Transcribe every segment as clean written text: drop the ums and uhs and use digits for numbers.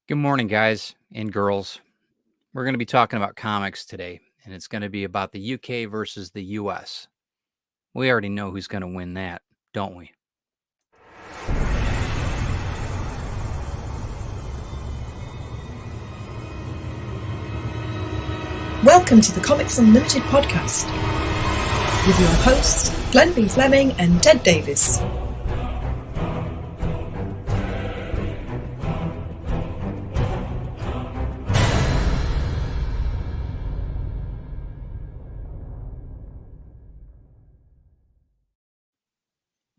Good morning, guys and girls. We're going to be talking about comics today, and it's going to be about the UK versus the US. We already know who's going to win that, don't we? Welcome to the Comics Unlimited podcast with your hosts, Glenn B. Fleming and Ted Davis.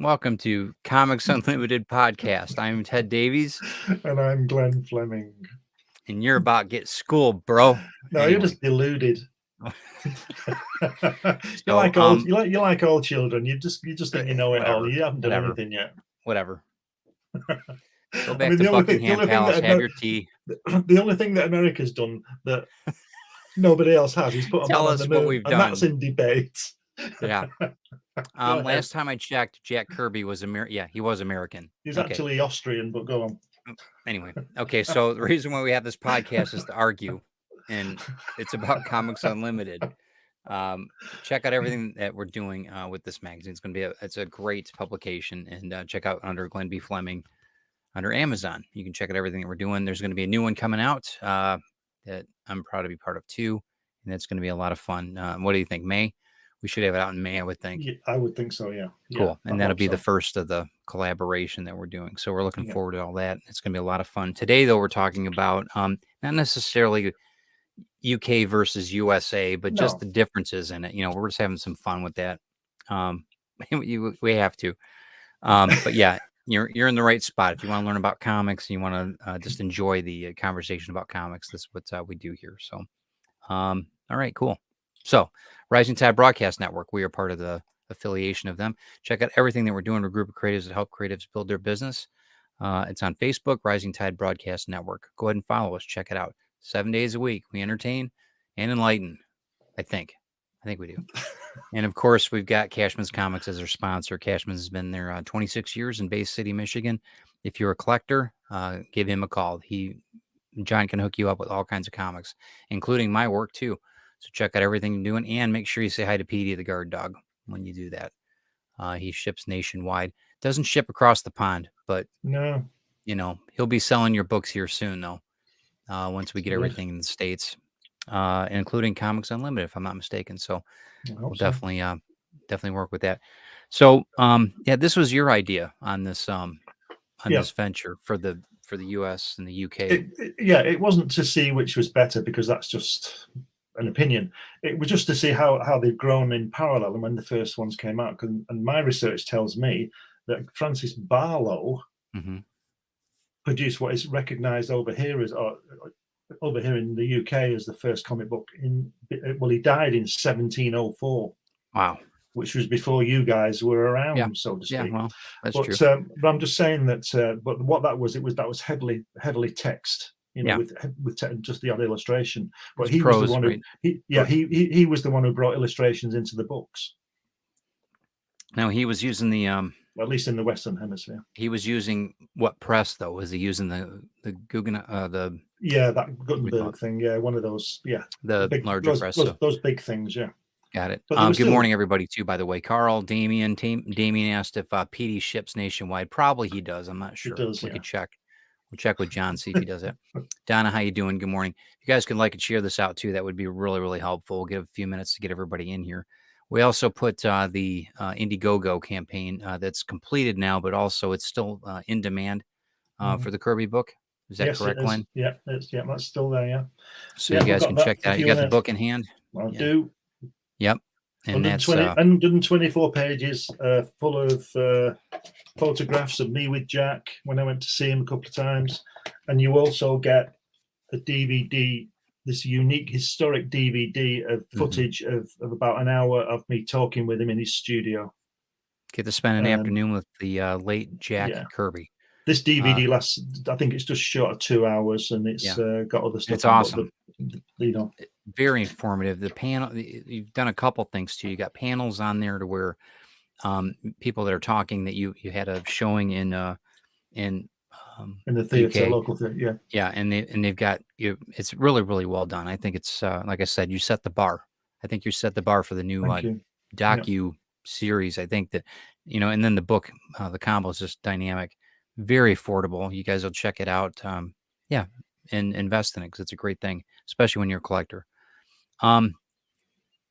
Welcome to Comics Unlimited podcast. I'm Ted Davies. And I'm Glenn Fleming. And you're about to get schooled, bro. No, anyway. You're just deluded. So, you're like all children. You just think you know it all. You haven't done anything yet. Whatever. Go back to Buckingham Palace, have your tea. The only thing that America's done that nobody else has is put a man on the moon, what we've done. And that's in debate. Yeah. Last time I checked, Jack Kirby was American. Yeah, he was American. He's actually Austrian, but go on. Anyway, okay. So the reason why we have this podcast is to argue, and it's about Comics Unlimited. Check out everything that we're doing with this magazine. It's going to be it's a great publication, and check out under Glenn B. Fleming under Amazon. You can check out everything that we're doing. There's going to be a new one coming out that I'm proud to be part of too, and it's going to be a lot of fun. What do you think, May? We should have it out in May, I would think. Yeah, I would think so, yeah. Cool. And that'll be the first of the collaboration that we're doing. So we're looking forward to all that. It's going to be a lot of fun. Today, though, we're talking about not necessarily UK versus USA, but just the differences in it. You know, we're just having some fun with that. We have to. But yeah, you're in the right spot. If you want to learn about comics and you want to just enjoy the conversation about comics, this is what we do here. So, all right, cool. So, Rising Tide Broadcast Network, we are part of the affiliation of them. Check out everything that we're doing. We're a group of creatives that help creatives build their business. It's on Facebook, Rising Tide Broadcast Network. Go ahead and follow us. Check it out. 7 days a week. We entertain and enlighten, I think we do. And, of course, we've got Cashman's Comics as our sponsor. Cashman's has been there 26 years in Bay City, Michigan. If you're a collector, give him a call. John can hook you up with all kinds of comics, including my work, too. So check out everything you're doing, and make sure you say hi to Petey the guard dog when you do that. He ships nationwide. Doesn't ship across the pond, but no, he'll be selling your books here soon, though. Once we get everything in the States, including Comics Unlimited, if I'm not mistaken. So we'll definitely work with that. So this was your idea on this this venture for the US and the UK. It wasn't to see which was better, because that's just an opinion. It was just to see how they've grown in parallel and when the first ones came out. And my research tells me that Francis Barlow produced what is recognized over here in the UK as the first comic book. He died in 1704. Wow. Which was before you guys were around, so to speak. Yeah, well, that's true. But I'm just saying that. But what that was heavily text. With just the odd illustration. But he was the one who, he was the one who brought illustrations into the books. Now he was using the at least in the Western Hemisphere. He was using what press though? Was he using the Guggenheim that Gutenberg thing? Yeah, one of those. Yeah, the larger press. Those big things. Yeah. Got it. Good morning, everybody. Too, by the way, Carl, Damien asked if PD ships nationwide. Probably he does. I'm not sure. We could check. We'll check with John, see if he does it. Donna, how you doing? Good morning. You guys can like and share this out too. That would be really, really helpful. We'll give a few minutes to get everybody in here. We also put the Indiegogo campaign that's completed now, but also it's still in demand for the Kirby book. Is that correct, Glenn? Yeah, that's still there. Yeah. So you guys can check that. You got the book in hand? I do. Yep. And 124 pages full of photographs of me with Jack when I went to see him a couple of times. And you also get a DVD, this unique historic DVD of footage of about an hour of me talking with him in his studio. Get to spend an afternoon with the late Jack Kirby. This DVD lasts, I think it's just short of 2 hours, and it's got other stuff. It's awesome. Very informative. The panel, you've done a couple things too. You got panels on there to where people that are talking that you had a showing in in the theater, UK. local theater. Yeah. Yeah, and they've got you. It's really really well done. I think it's like I said, you set the bar. I think you set the bar for the new Thank you. docu series. I think that and then the book, the combo is just dynamic, very affordable. You guys will check it out. Yeah, and invest in it because it's a great thing, especially when you're a collector.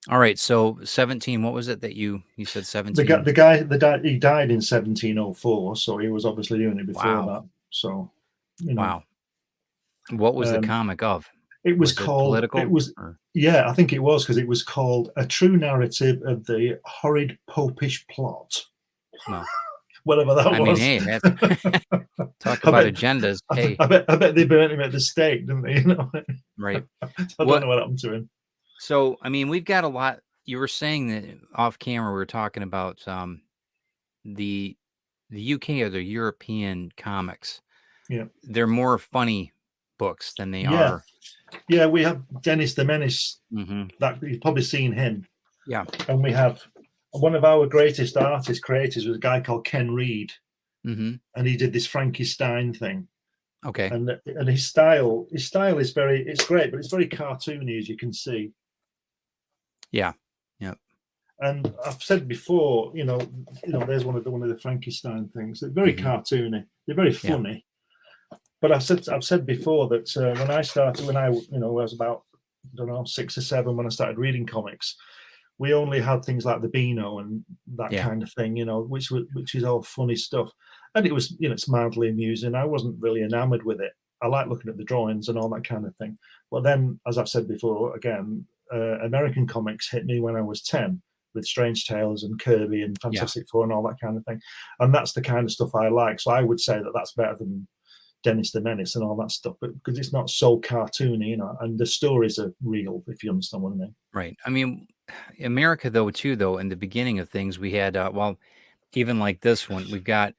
All right, so 17. What was it that you said 17? The guy, he died in 1704, so he was obviously doing it before that. So, wow. What was the comic of? It was called. political. It was. Yeah, I think it was because it was called A True Narrative of the Horrid Popish Plot. Well, whatever that was. I mean, hey, that's talk about agendas. Hey, I bet they burnt him at the stake, didn't they? Right. I don't know what happened to him. So, I mean, we've got a lot. You were saying that off camera, we were talking about the UK or the European comics. Yeah, they're more funny books than they are. Yeah, we have Dennis the Menace. Mm-hmm. That you've probably seen him. Yeah, and we have one of our greatest creators was a guy called Ken Reed, and he did this Frankenstein thing. Okay, and his style is it's great, but it's very cartoony, as you can see. Yeah. And I've said before, there's one of the Frankenstein things. They're very cartoony. They're very funny. Yeah. But I've said before that when I was about 6 or 7 when I started reading comics, we only had things like the Beano and that kind of thing, which is all funny stuff. And it was, it's mildly amusing. I wasn't really enamored with it. I like looking at the drawings and all that kind of thing. But then, as I've said before, again, American comics hit me when I was 10 with Strange Tales and Kirby and Fantastic Four and all that kind of thing. And that's the kind of stuff I like. So I would say that that's better than Dennis the Menace and all that stuff, but because it's not so cartoony, and the stories are real, if you understand what I mean. Right. I mean, America, though, in the beginning of things, we had, even like this one, we've got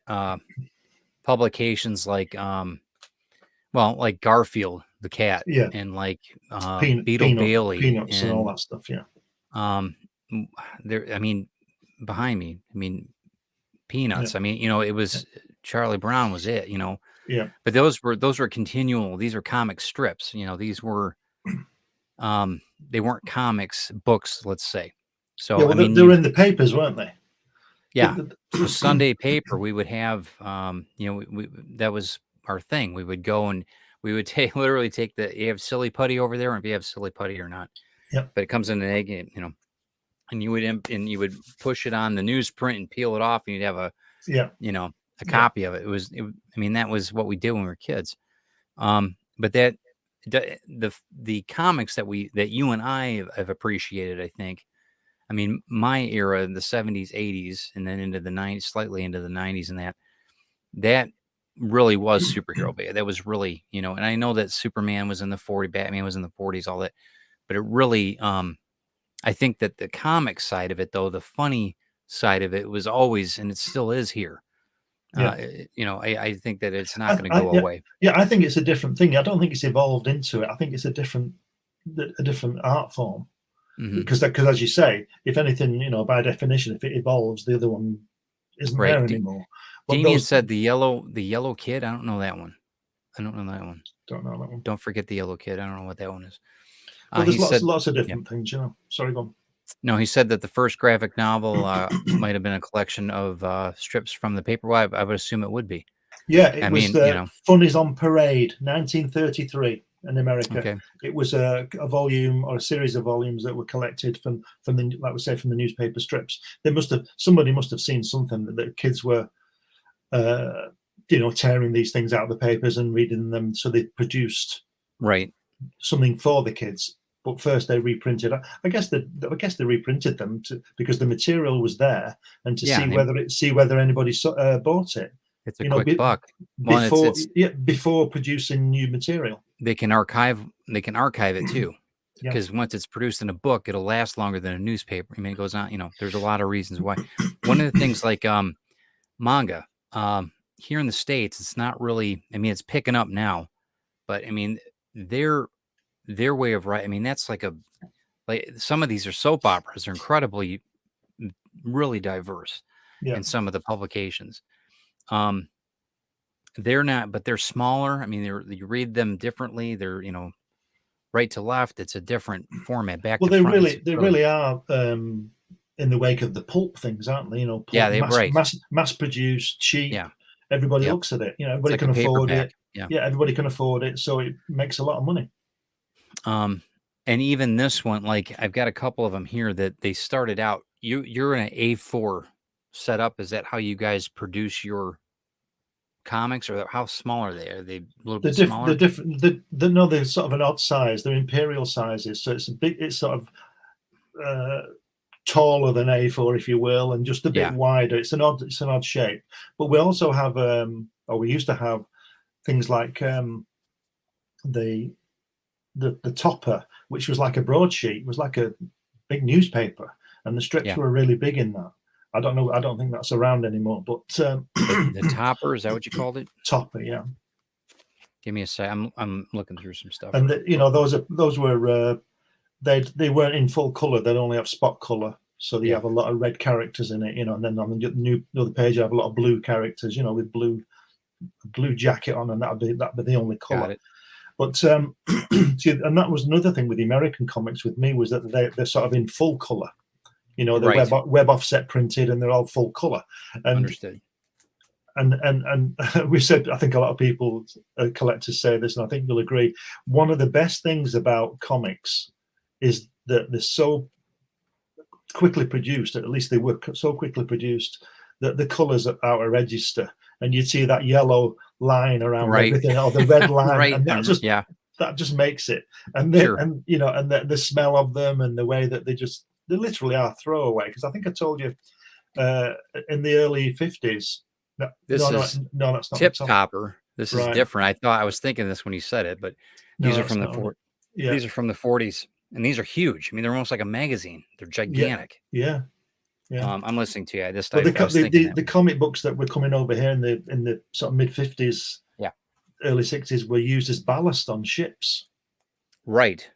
publications like, like Garfield the cat, and like Beetle Bailey, Peanuts and all that stuff. Yeah. There. I mean, behind me. I mean, Peanuts. Yeah. I mean, it was Charlie Brown was it. Yeah. But those were continual. These are comic strips. These were, they weren't comics books. Let's say. So I mean, they were in the papers, weren't they? Yeah. The Sunday paper. We would have. That was our thing. We would go and we would literally take you have Silly Putty over there, and if you have Silly Putty or not. Yeah. But it comes in an egg, and you would push it on the newsprint and peel it off, and you'd have a copy of it. I mean, that was what we did when we were kids. But that the comics that you and I have appreciated, I think. I mean, my era, the 70s, 80s, and then into the 90s, slightly into the 90s, and that really was superhero. That was really, and I know that Superman was in the 40s, Batman was in the 40s, all that, but it really, I think that the comic side of it, though, the funny side of it was always, and it still is here. I think that it's not going to go away. Yeah, I think it's a different thing. I don't think it's evolved into it. I think it's a different art form. Because as you say, if anything, by definition, if it evolves, the other one isn't there anymore. But Damien said the yellow kid. I don't know that one. Don't know that one. Don't forget the yellow kid. I don't know what that one is. Well, there's lots of different things, Sorry, go on. No, he said that the first graphic novel might have been a collection of strips from the paper. Well, I would assume it would be. Yeah, it was Funnies on Parade, 1933 in America. Okay. It was a volume or a series of volumes that were collected from the, like we say, from the newspaper strips. Somebody must have seen something that the kids were, tearing these things out of the papers and reading them. So they produced something for the kids. But first they reprinted. I guess they reprinted them because the material was there, and to see whether anybody bought it. It's a quick buck. Before producing new material. They can archive it too, because once it's produced in a book, it'll last longer than a newspaper. I mean, it goes on. There's a lot of reasons why. One of the things like manga here in the States, it's not really. I mean, it's picking up now, but I mean, their way of writing. I mean, that's like some of these are soap operas. They're incredibly, really diverse in some of the publications. They're not, but they're smaller. I mean, you read them differently. They're, right to left. It's a different format. Back Well, to front. they really are in the wake of the pulp things, aren't they? Pulp, Yeah, they right. mass produced, cheap. Yeah. Everybody looks at it. Everybody like can afford paperback. it. Yeah, everybody can afford it, so it makes a lot of money. And even this one, like I've got a couple of them here that they started out. You're in an A4 setup. Is that how you guys produce your comics, or how small are they? Are they a little bit smaller? They're different. No, they're sort of an odd size. They're imperial sizes, so it's it's sort of taller than A4, if you will, and just a bit wider. It's an odd shape. But we also have, or we used to have, things like the topper, which was like a broadsheet. It was like a big newspaper, and the strips were really big in that. I don't know. I don't think that's around anymore. But the topper, is that what you called it? Topper, yeah. Give me a sec. I'm looking through some stuff. And those were they weren't in full color. They'd only have spot color, so you have a lot of red characters in it. And then on the other page, you have a lot of blue characters. With blue jacket on, and that'd be the only color. Got it. But and that was another thing with the American comics with me, was that they're sort of in full color. They're web offset printed, and they're all full color. And understood. And we said, I think a lot of people, collectors, say this, and I think you'll agree. One of the best things about comics is that they're so quickly produced. At least they were so quickly produced that the colors are out of register, and you'd see that yellow line around everything, or the red line, and that just makes it. And and the smell of them, and the way that they literally are throwaway. Because I think I told you in the early 50s. That's not Tip Topper. This is different. I was thinking this when you said it, but these are from the These are from the 40s, and these are huge. I mean, they're almost like a magazine. They're gigantic. Yeah. I'm listening to you. The comic books that were coming over here in the sort of mid 50s, early 60s, were used as ballast on ships. Right.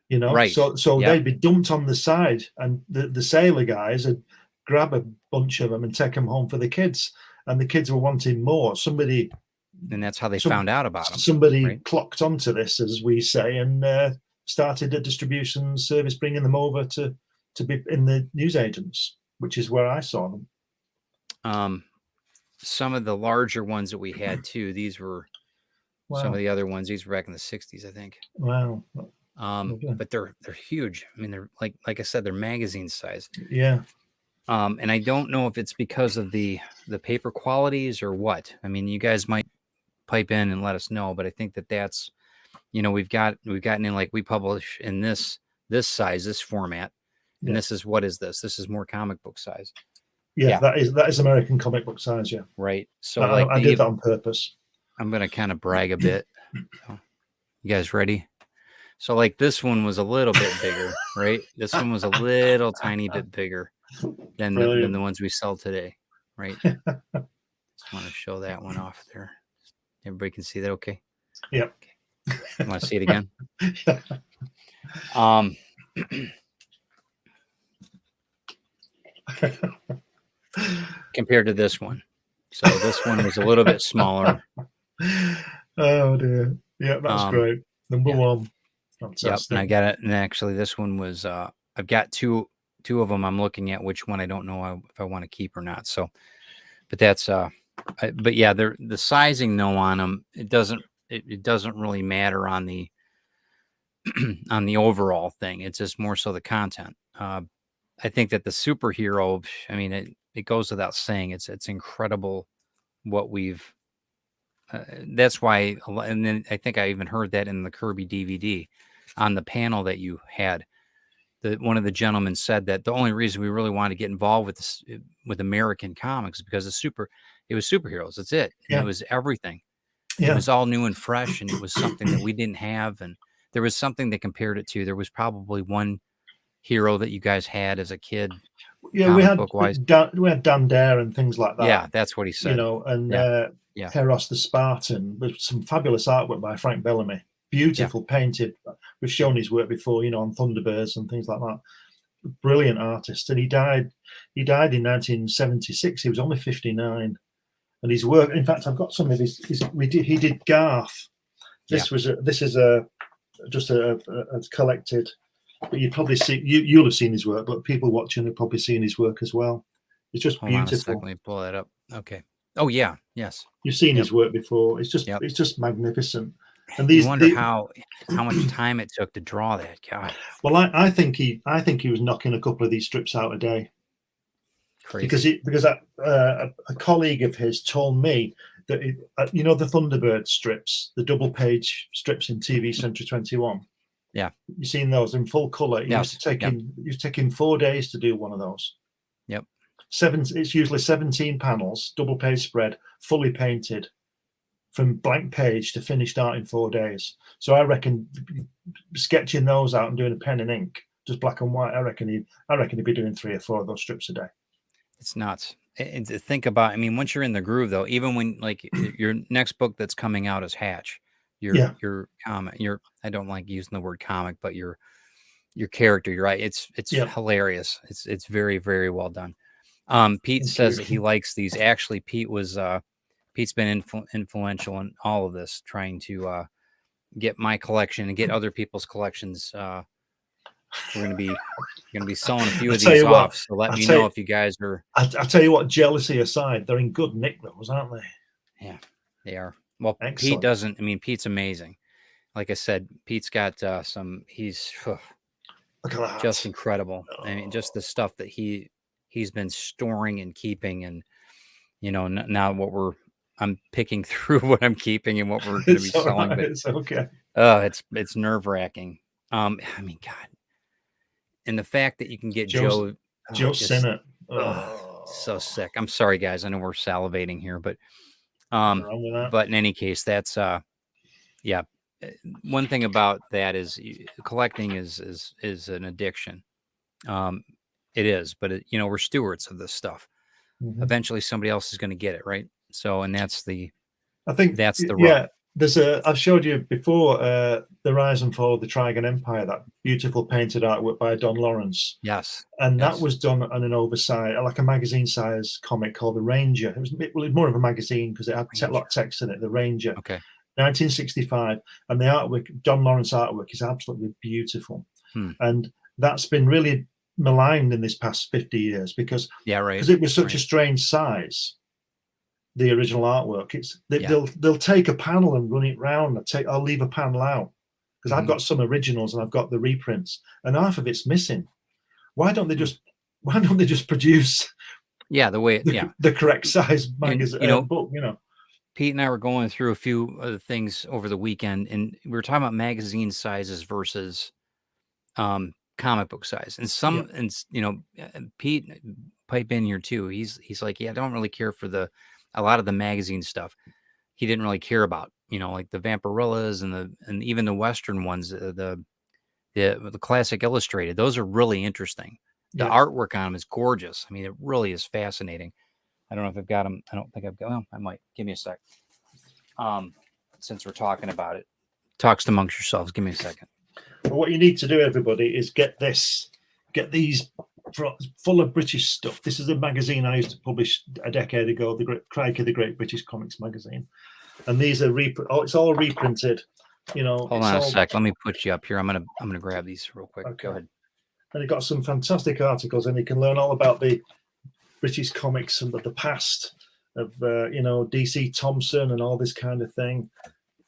So they'd be dumped on the side, and the sailor guys would grab a bunch of them and take them home for the kids. And the kids were wanting more. And that's how they found out about them. Somebody clocked onto this, as we say, and started a distribution service, bringing them over to be in the newsagents, which is where I saw them. Some of the larger ones that we had too. These were some of the other ones. These were back in the 60s, I think. Wow. But they're huge. I mean, they're like I said, they're magazine size. Yeah. And I don't know if it's because of the paper qualities or what. I mean, you guys might pipe in and let us know, but I think that's, we've gotten in, like, we publish in this size, this format, and this is, what is this? This is more comic book size. Yeah. That is American comic book size. Yeah. Right. So I did that on purpose. I'm going to kind of brag a bit. You guys ready? So like this one was a little bit bigger, right? This one was a little tiny bit bigger than the ones we sell today, right? Just want to show that one off there. Everybody can see that, okay? Yep. Okay. You want to see it again? Compared to this one. So this one was a little bit smaller. Oh dear. Yeah, that's great. Number one. Fantastic. Yep, and I got it. And actually, this one was. I've got two of them. I'm looking at which one I don't know if I want to keep or not. So, but that's. But yeah, the sizing though on them, it doesn't really matter on the on the overall thing. It's just more so the content. I think that the superhero. I mean, it goes without saying. It's incredible what we've. That's why, and then I think I even heard that in the Kirby DVD on the panel that you had. One of the gentlemen said that the only reason we really wanted to get involved with this, with American comics, because it was superheroes. That's it. Yeah. It was everything. Yeah. It was all new and fresh, and it was something that we didn't have. And there was something that compared it to. There was probably one hero that you guys had as a kid. Yeah, we had Dan Dare and things like that. Yeah, that's what he said. And Heros the Spartan, with some fabulous artwork by Frank Bellamy. Beautiful, painted. We've shown his work before, on Thunderbirds and things like that. Brilliant artist. And he died in 1976. He was only 59. and his work. In fact, I've got some of his. He did Garth. This is just a collected. But you probably see you'll have seen his work, but people watching have probably seen his work as well. It's just Hold on a beautiful. second, let me pull that up. Okay. Oh yeah, yes. You've seen his work before. It's just magnificent. And these, you wonder how much time it took to draw that guy. Well, I think he was knocking a couple of these strips out a day. Crazy. Because a colleague of his told me that the Thunderbird strips, the double page strips in TV Century 21. Yeah, you've seen those in full color. It used to take him 4 days to do one of those. Yep. It's usually 17 panels, double page spread, fully painted, from blank page to finished art in 4 days. So I reckon sketching those out and doing a pen and ink, just black and white, I reckon he'd be doing 3 or 4 of those strips a day. It's nuts. And to think about, I mean, once you're in the groove, though, even when like your next book that's coming out is Hatch, your comic, I don't like using the word comic, but your character, you're right. It's hilarious. It's very, very well done. Pete says that he likes these. Actually, Pete's been influential in all of this, trying to get my collection and get other people's collections. We're going to be selling a few of these off. So let me know if you guys are. I'll tell you what, jealousy aside, they're in good nick, those, aren't they? Yeah, they are. Well, excellent. Pete doesn't. I mean, Pete's amazing. Like I said, Pete's got some. He's look at that. Just incredible. I mean, just the stuff that he's been storing and keeping, and now I'm picking through what I'm keeping and what we're going to be selling. But it's okay. It's nerve wracking. I mean, God. And the fact that you can get Joe Sinnott. So sick. I'm sorry, guys. I know we're salivating here, but in any case, that's one thing about that is collecting is an addiction. It is, but we're stewards of this stuff. Mm-hmm. Eventually, somebody else is going to get it, right? So, and that's the rub. I've showed you before the Rise and Fall of the Trigon Empire, that beautiful painted artwork by Don Lawrence. Yes. And that was done on an oversized, like a magazine size comic called The Ranger. It was more of a magazine because it had a lot of text in it, The Ranger. Okay. 1965. And the artwork, Don Lawrence artwork, is absolutely beautiful. And that's been really maligned in this past 50 years because it was such a strange size. The original artwork, they'll take a panel and run it round. I'll leave a panel out because I've got some originals and I've got the reprints, and half of it's missing. Why don't they just produce the correct size magazine book? Pete and I were going through a few other things over the weekend, and we were talking about magazine sizes versus comic book size, and Pete pipe in here too. He's like, I don't really care for a lot of the magazine stuff. He didn't really care about, like the Vampirillas and even the Western ones, the classic illustrated. Those are really interesting. The artwork on them is gorgeous. I mean, it really is fascinating. I don't know if I've got them. I don't think I've got them. I might. Give me a sec. Since we're talking about it, talks amongst yourselves. Give me a second. Well, what you need to do, everybody, is get these full of British stuff. This is a magazine I used to publish a decade ago, the Great British Comics magazine, and these are it's all reprinted. Hold on a sec. Let me put you up here. I'm gonna grab these real quick. Okay. Go ahead. And it got some fantastic articles, and you can learn all about the British comics and the past of DC Thompson and all this kind of thing.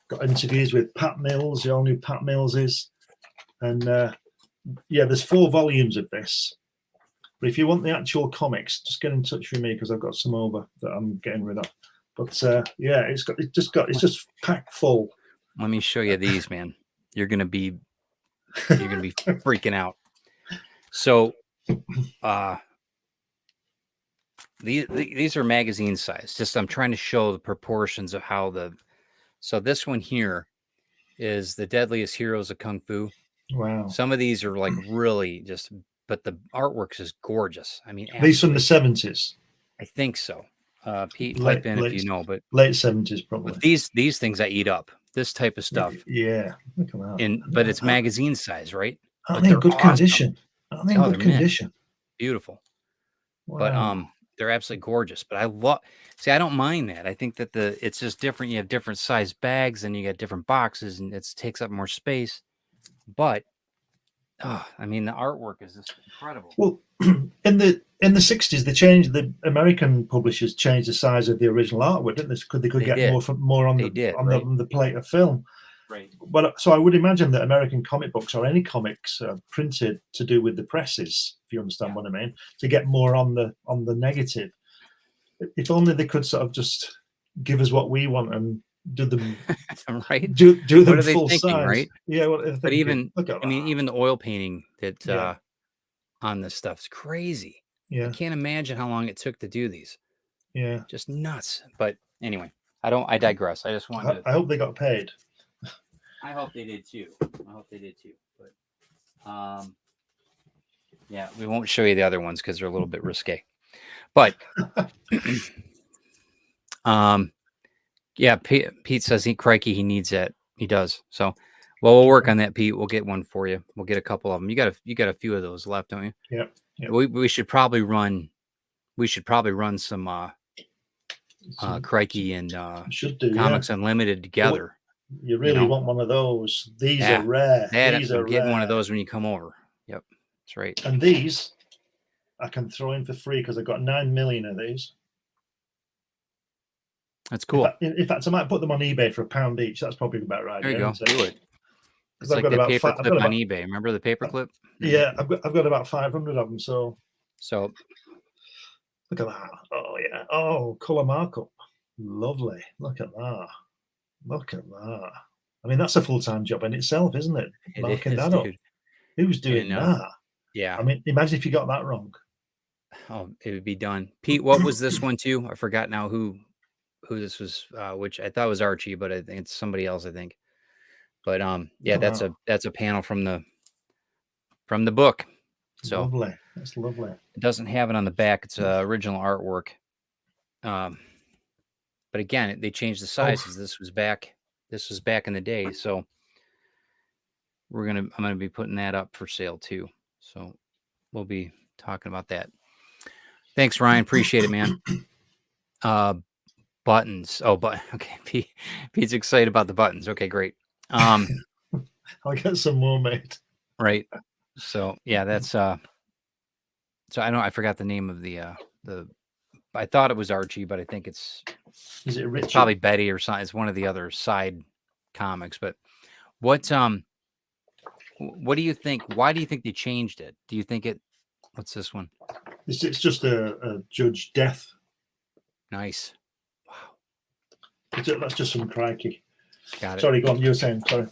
Got interviews with Pat Mills. You all knew Pat Mills is, and there's 4 volumes of this. But if you want the actual comics, just get in touch with me because I've got some over that I'm getting rid of. But it's just packed full. Let me show you these, man. You're gonna be freaking out. So, these are magazine size. Just I'm trying to show the proportions of how So this one here is the Deadliest Heroes of Kung Fu. Wow. Some of these are like really just. But the artwork is gorgeous. I mean, these from the 70s. I think so. Pete, type in if you know, but late 70s probably. But these things I eat up. This type of stuff. Yeah, look at that. But it's magazine size, right? Aren't they in good condition? Aren't they in good condition? Beautiful. Wow. they're absolutely gorgeous. But I don't mind that. I think that it's just different. You have different size bags and you got different boxes and it takes up more space. But I mean, the artwork is just incredible. Well, in the 60s, the American publishers changed the size of the original artwork, didn't they? They could get more on the plate of film. Right. But so I would imagine that American comic books or any comics printed to do with the presses, if you understand what I mean, to get more on the negative. If only they could sort of just give us what we want and do them right. Do them what are they full thinking, size, right? Yeah. What are they But thinking? even the oil painting that on this stuff is crazy. Yeah. I can't imagine how long it took to do these. Yeah. Just nuts. But anyway, I digress. I just wanted I hope they got paid. I hope they did too. But yeah, we won't show you the other ones because they're a little bit risque. But yeah, Pete says he needs that. He does. So we'll work on that, Pete. We'll get one for you. We'll get a couple of them. You got a few of those left, don't you? Yeah. We should probably run some Crikey and Comics Unlimited together. You really want one of those. These are rare. These are getting rare. one of those when you come over. Yep, that's right. And these I can throw in for free because I've got 9 million of these. That's cool. In fact, I might put them on eBay for £1 each. That's probably about right. There you go. Do it. It's like the paperclip on eBay. Remember the paperclip? Yeah, I've got about 500 of them. So look at that. Oh yeah. Oh, color markup. Lovely. Look at that. I mean, that's a full-time job in itself, isn't it? Marking that up. Who's doing that? Yeah. I mean, imagine if you got that wrong. Oh, it would be done. Pete, what was this one too? I forgot now who this was, which I thought was Archie, but I think it's somebody else, I think. But yeah, that's a panel from the book. So lovely. That's lovely. It doesn't have it on the back. It's original artwork. But again, they changed the sizes. This was back in the day. So I'm gonna be putting that up for sale too. So we'll be talking about that. Thanks, Ryan. Appreciate it, man. Buttons. Oh, but okay. Pete's excited about the buttons. Okay, great. I'll get some more made. Right. So yeah, that's so I forgot the name of the I thought it was Archie, but I think is it Richie? It's probably Betty or something. It's one of the other side comics. But what do you think? Why do you think they changed it? Do you think what's this one? It's just a Judge Death. Nice. Wow. That's just some Crikey. Got it. Sorry, go on. You were saying, sorry.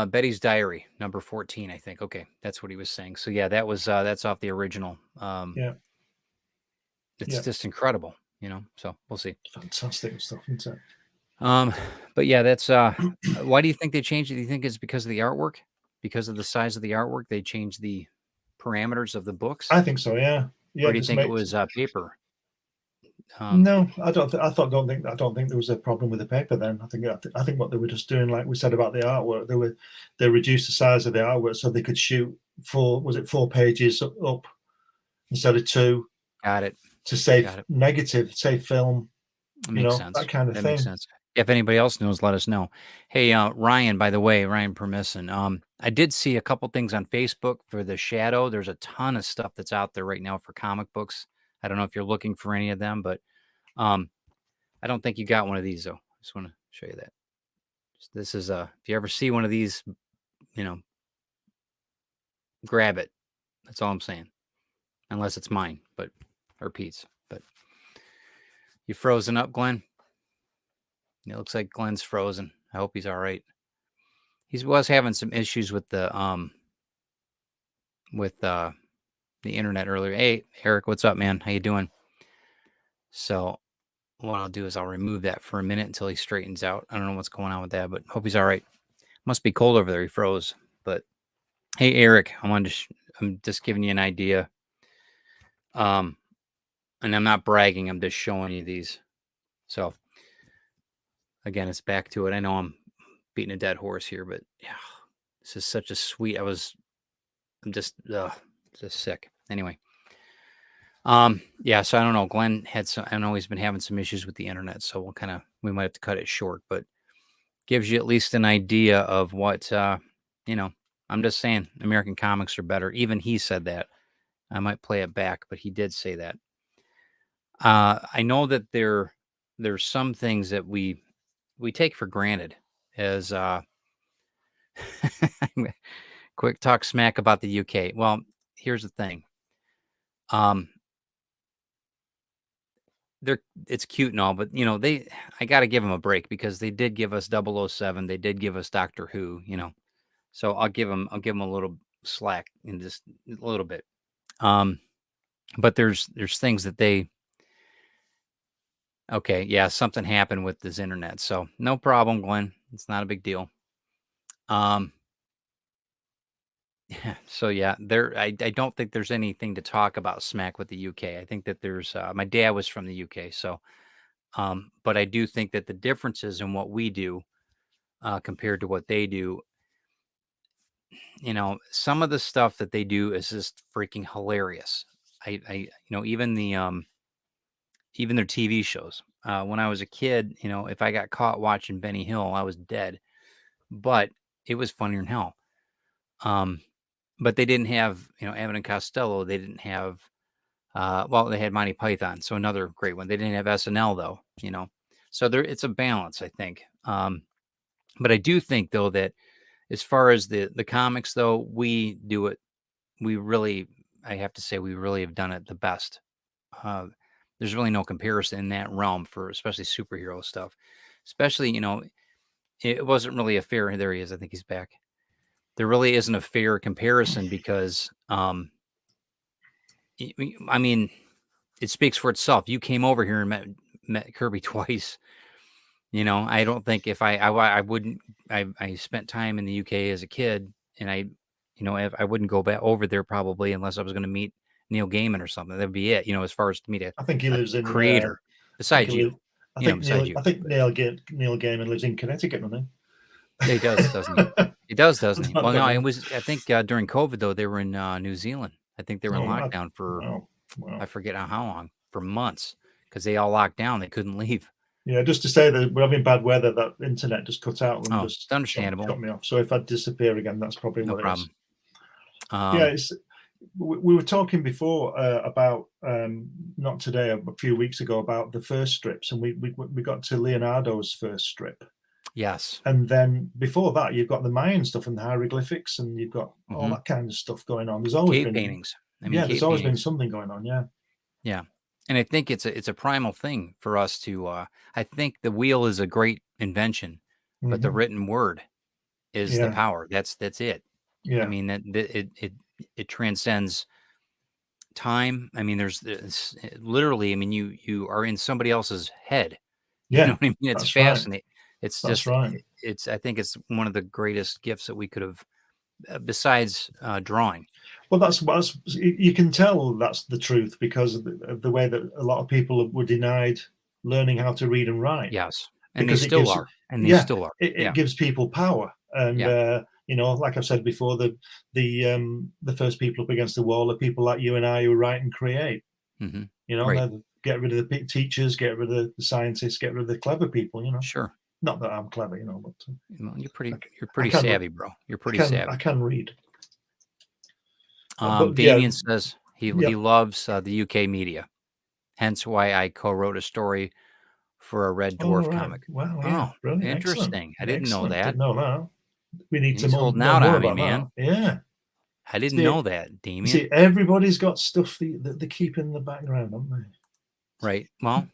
Betty's Diary, number 14, I think. Okay, that's what he was saying. So yeah, that's off the original. Yeah. It's just incredible, so we'll see. Fantastic stuff, isn't it? But yeah, that's why do you think they changed it? Do you think it's because of the artwork? Because of the size of the artwork, they changed the parameters of the books? I think so, yeah. Or do you think it was paper? No, I don't think there was a problem with the paper then. I think what they were just doing, like we said about the artwork, they reduced the size of the artwork so they could shoot 4 pages up instead of 2. Got it. To save negative, save film, makes sense. That kind of thing. Makes sense. If anybody else knows, let us know. Hey, Ryan, by the way, Ryan Permisson. I did see a couple things on Facebook for the Shadow. There's a ton of stuff that's out there right now for comic books. I don't know if you're looking for any of them, but I don't think you got one of these though. I just want to show you that. This is if you ever see one of these, grab it. That's all I'm saying. Unless it's mine, or Pete's. But you frozen up, Glenn? It looks like Glenn's frozen. I hope he's all right. He was having some issues with the internet earlier. Hey, Eric, what's up, man? How you doing? So what I'll do is I'll remove that for a minute until he straightens out. I don't know what's going on with that, but hope he's all right. Must be cold over there. He froze. But hey, Eric, I'm just giving you an idea. And I'm not bragging. I'm just showing you these. So again, it's back to it. I know I'm beating a dead horse here, but yeah, this is such a sweet. I'm just sick. Anyway, Yeah, so I don't know. Glenn had some. I know he's been having some issues with the internet, so we might have to cut it short. But gives you at least an idea of what I'm just saying. American comics are better. Even he said that. I might play it back, but he did say that. I know that there's some things that we take for granted as quick talk smack about the UK. Well, here's the thing. It's cute and all, but I got to give them a break because they did give us 007. They did give us Doctor Who, so I'll give them a little slack in just a little bit. But there's things that okay. Yeah. Something happened with this internet. So no problem, Glenn. It's not a big deal. So yeah, I don't think there's anything to talk about smack with the UK. I think that there's my dad was from the UK, so but I do think that the differences in what we do compared to what they do, some of the stuff that they do is just freaking hilarious. Even even their TV shows. When I was a kid, if I got caught watching Benny Hill, I was dead. But it was funnier than hell. But they didn't have, Abbott and Costello. They didn't have, they had Monty Python, so another great one. They didn't have SNL though, So it's a balance, I think. But I do think though that as far as the comics though, we do it. I have to say, we really have done it the best. There's really no comparison in that realm for especially superhero stuff. Especially, it wasn't really a fair. There he is. I think he's back. There really isn't a fair comparison because, I mean, it speaks for itself. You came over here and met Kirby twice. I don't think if I wouldn't, I spent time in the UK as a kid and I wouldn't go back over there probably unless I was going to meet Neil Gaiman or something. That'd be it, as far as to meet I think he lives in creator besides you. I think Neil Gaiman lives in Connecticut, doesn't he? Yeah, he does, doesn't he? He does, doesn't he? Well, no, it was. I think during COVID though, they were in New Zealand. I think they were in lockdown for I forget how long, for months, because they all locked down. They couldn't leave. Yeah, just to say that we're having bad weather, that internet just cut out and just it's understandable. Cut me off. So if I disappear again, that's probably no what problem. It is. We were talking before about not today, a few weeks ago, about the first strips, and we got to Leonardo's first strip. Yes. And then before that, you've got the Mayan stuff and the hieroglyphics, and you've got all that kind of stuff going on. There's always been paintings. There's always been something going on. Yeah. Yeah. And I think it's a primal thing for us to. I think the wheel is a great invention, but the written word is the power. That's it. Yeah. I mean that it transcends time. I mean, there's literally. I mean, you are in somebody else's head. Yeah. You know what I mean? It's fascinating. Right. It's just right. I think it's one of the greatest gifts that we could have, besides drawing. Well, that's you can tell that's the truth because of the way that a lot of people were denied learning how to read and write. Yes, and they still are. And they still are. It gives people power, and like I've said before, the first people up against the wall are people like you and I who write and create. Right. Get rid of the teachers, get rid of the scientists, get rid of the clever people. Sure. Not that I'm clever, but you're pretty savvy, bro. You're pretty savvy. I can read. Damien says he loves the UK media, hence why I co-wrote a story for a Red Dwarf comic. Wow, brilliant. Interesting. Excellent. I didn't know that. Didn't know that. We need He's to holding know out more on me, about man. That. Yeah. I didn't know that, Damien. See, everybody's got stuff that they keep in the background, haven't they? Right. Well,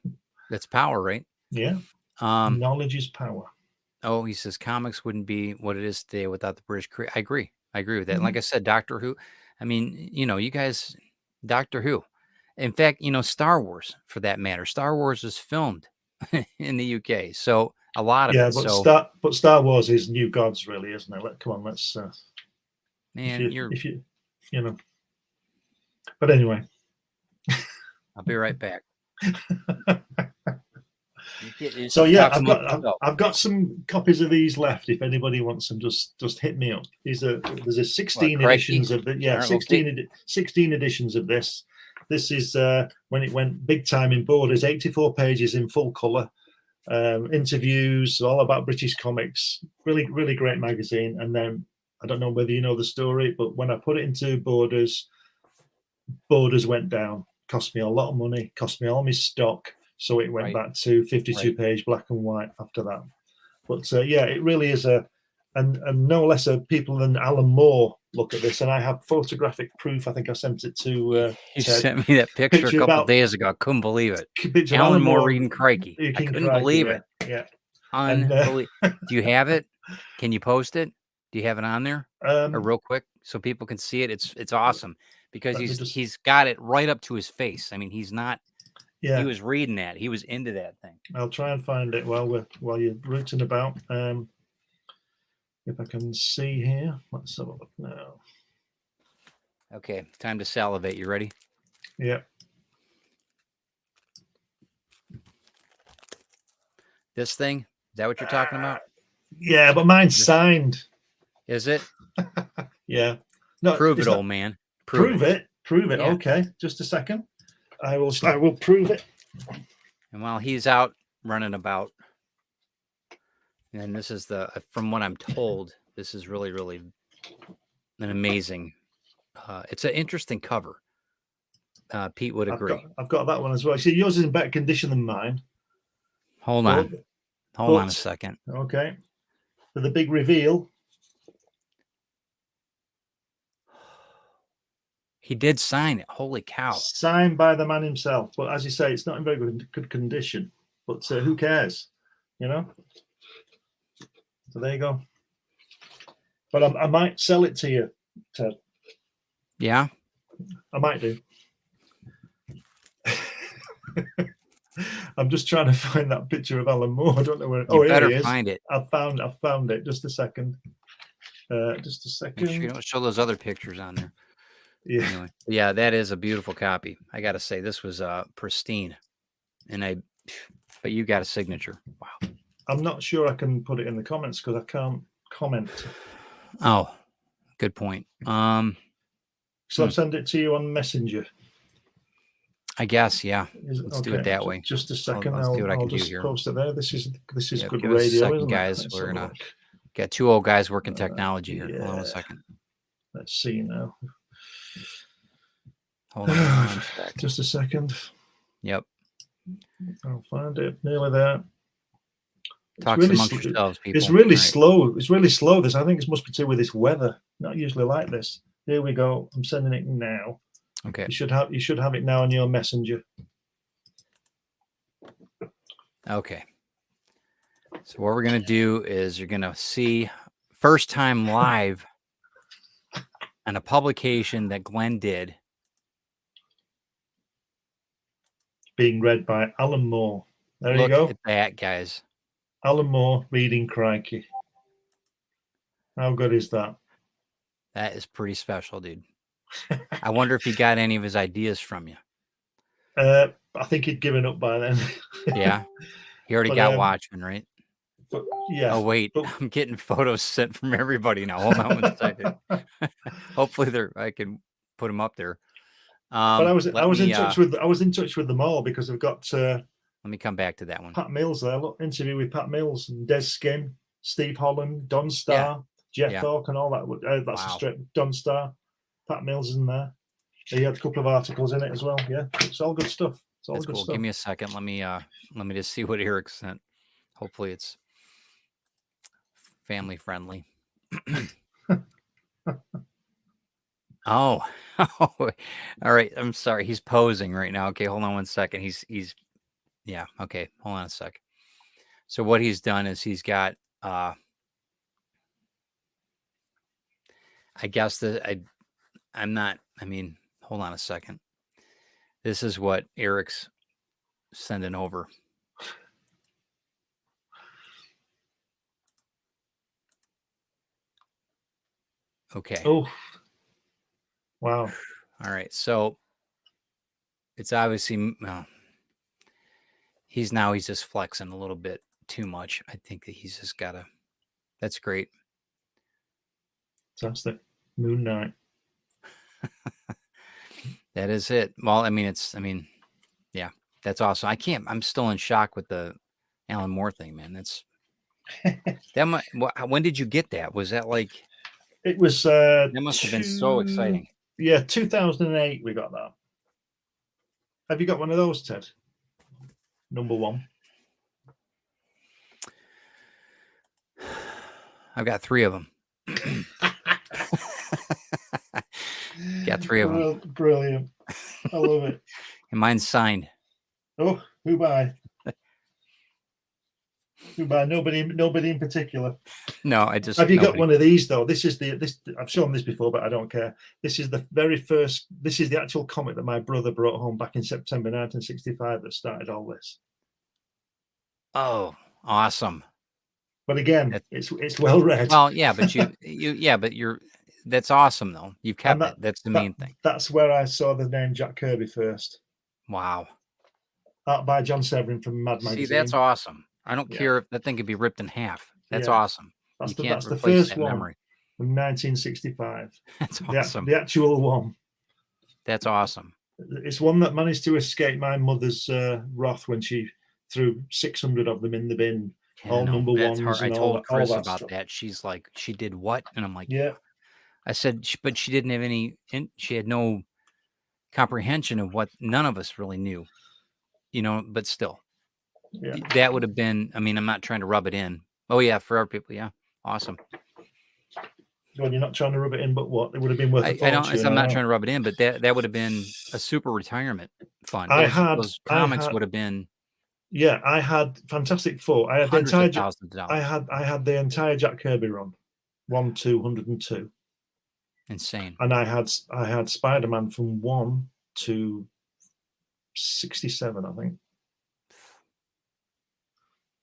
that's power, right? Yeah. Knowledge is power. Oh, he says comics wouldn't be what it is today without the British crew. I agree with that. Like I said, Doctor Who. I mean, you guys, Doctor Who. In fact, Star Wars, for that matter. Star Wars is filmed in the UK, so a lot of it. But Star Wars is New Gods, really, isn't it? Come on, let's. Man, if you But anyway, I'll be right back. So yeah, I've got some copies of these left. If anybody wants them, just hit me up. There's a 16 editions of the 16 editions of this. This is when it went big time in Borders, 84 pages in full colour. Interviews, all about British comics. Really, really great magazine. And then, I don't know whether you know the story, but when I put it into Borders went down. Cost me a lot of money, cost me all my stock. So it went back to 52-page black and white after that. But yeah, it really is and no less people than Alan Moore look at this. And I have photographic proof. I think I sent it to You Ted. sent me that picture a couple of days ago. I couldn't believe it. Alan Moore reading Crikey. I couldn't believe it. Yeah. Unbelievable. Do you have it? Can you post it? Do you have it on there? Or real quick so people can see it? It's awesome because he's got it right up to his face. I mean, he's not. Yeah. He was reading that. He was into that thing. I'll try and find it while you're rooting about. If I can see here, let's have a look now. Okay, time to salivate. You ready? Yeah. This thing? Is that what you're talking about? Yeah, but mine's signed. Is it? Yeah. No, prove it, old man. Prove it. Yeah. Okay, just a second. I will prove it. And while he's out running about, and this is from what I'm told, this is really, really an amazing. It's an interesting cover. Pete would agree. I've got that one as well. See, yours is in better condition than mine. Hold on a second. Okay. For the big reveal. He did sign it. Holy cow. Signed by the man himself. But as you say, it's not in very good condition. But who cares? You know? So there you go. But I might sell it to you, Ted. Yeah? I might do. I'm just trying to find that picture of Alan Moore. I don't know where. You better find it. I found it. Just a second. Just a second. Make sure you don't show those other pictures on there. Yeah. Anyway, yeah, that is a beautiful copy. I got to say, this was pristine, but you got a signature. Wow. I'm not sure I can put it in the comments because I can't comment. Oh, good point. So I'll send it to you on Messenger. I guess, yeah. Let's do it that way. Just a second. I'll see what I can do just here. Post it there. This is good give radio, us a second, isn't guys. It? We're gonna get two old guys working technology here. Yeah. Hold on a second. Let's see now. Hold on. Just a second. Yep. I'll find it. Nearly there. Talk amongst yourselves, people. It's really slow. It's really slow. This, I think, it must be to do with this weather. Not usually like this. Here we go. I'm sending it now. Okay. You should have it now on your messenger. Okay. So what we're gonna do is you're gonna see first time live on a publication that Glenn did. Being read by Alan Moore. There you go. Look at that, guys. Alan Moore reading Crikey. How good is that? That is pretty special, dude. I wonder if he got any of his ideas from you. I think he'd given up by then. Yeah. He already got Watchmen, right? But yeah. Oh, wait. I'm getting photos sent from everybody now. Hold on one second. Hopefully I can put them up there. But I was in touch with them all because I've got let me come back to that one. Pat Mills there. Look, interview with Pat Mills and Des Skin, Steve Holland, Don Starr, Jeff Thorpe, and all that. That's a straight Don Starr. Pat Mills is in there. He had a couple of articles in it as well. Yeah, it's all good stuff. It's all That's good cool. stuff. Give me a second. Let me just see what Eric sent. Hopefully it's family friendly. Oh, all right. I'm sorry. He's posing right now. Okay, hold on one second. Yeah. Okay, hold on a sec. So what he's done is he's got I guess hold on a second. This is what Eric's sending over. Okay. Oh, wow. All right. So it's obviously he's just flexing a little bit too much. I think that he's just gotta. That's great. Fantastic. Moon Knight. That is it. Well, I mean, yeah, that's awesome. I'm still in shock with the Alan Moore thing, man. When did you get that? Was that like, It was that must have been so exciting. 2008 we got that. Have you got one of those, Ted? Number 1. I've got 3 of them. Got 3 of them. Brilliant. I love it. And mine's signed. Oh, who by? Who by? Nobody in particular. No, I just. Have you got one of these though? This I've shown this before, but I don't care. This is the very first. This is the actual comic that my brother brought home back in September 1965 that started all this. Oh, awesome! But again, it's well read. Well, yeah, but that's awesome though. You've kept it. That's the main thing. That's where I saw the name Jack Kirby first. Wow. Art by John Severin from Mad Magazine. See, that's awesome. I don't care if that thing could be ripped in half. That's awesome. That's you can't that's the replace first that one memory. from 1965. That's awesome. The actual one. That's awesome. It's one that managed to escape my mother's wrath when she threw 600 of them in the bin. All number ones. I told Chris about that. She's like, she did what? And I'm like, yeah. I said, but she didn't have she had no comprehension of what none of us really knew, but still. Yeah. That would have been, I mean, I'm not trying to rub it in. Oh, yeah, for our people. Yeah. Awesome. Well, you're not trying to rub it in, but what? It would have been worth a fortune. I'm not trying to rub it in, but that would have been a super retirement fund. Those comics would have been. Yeah, I had Fantastic Four. I had the entire. I had the entire Jack Kirby run, 1, 2, 102. Insane. And I had Spider-Man from 1 to 67, I think.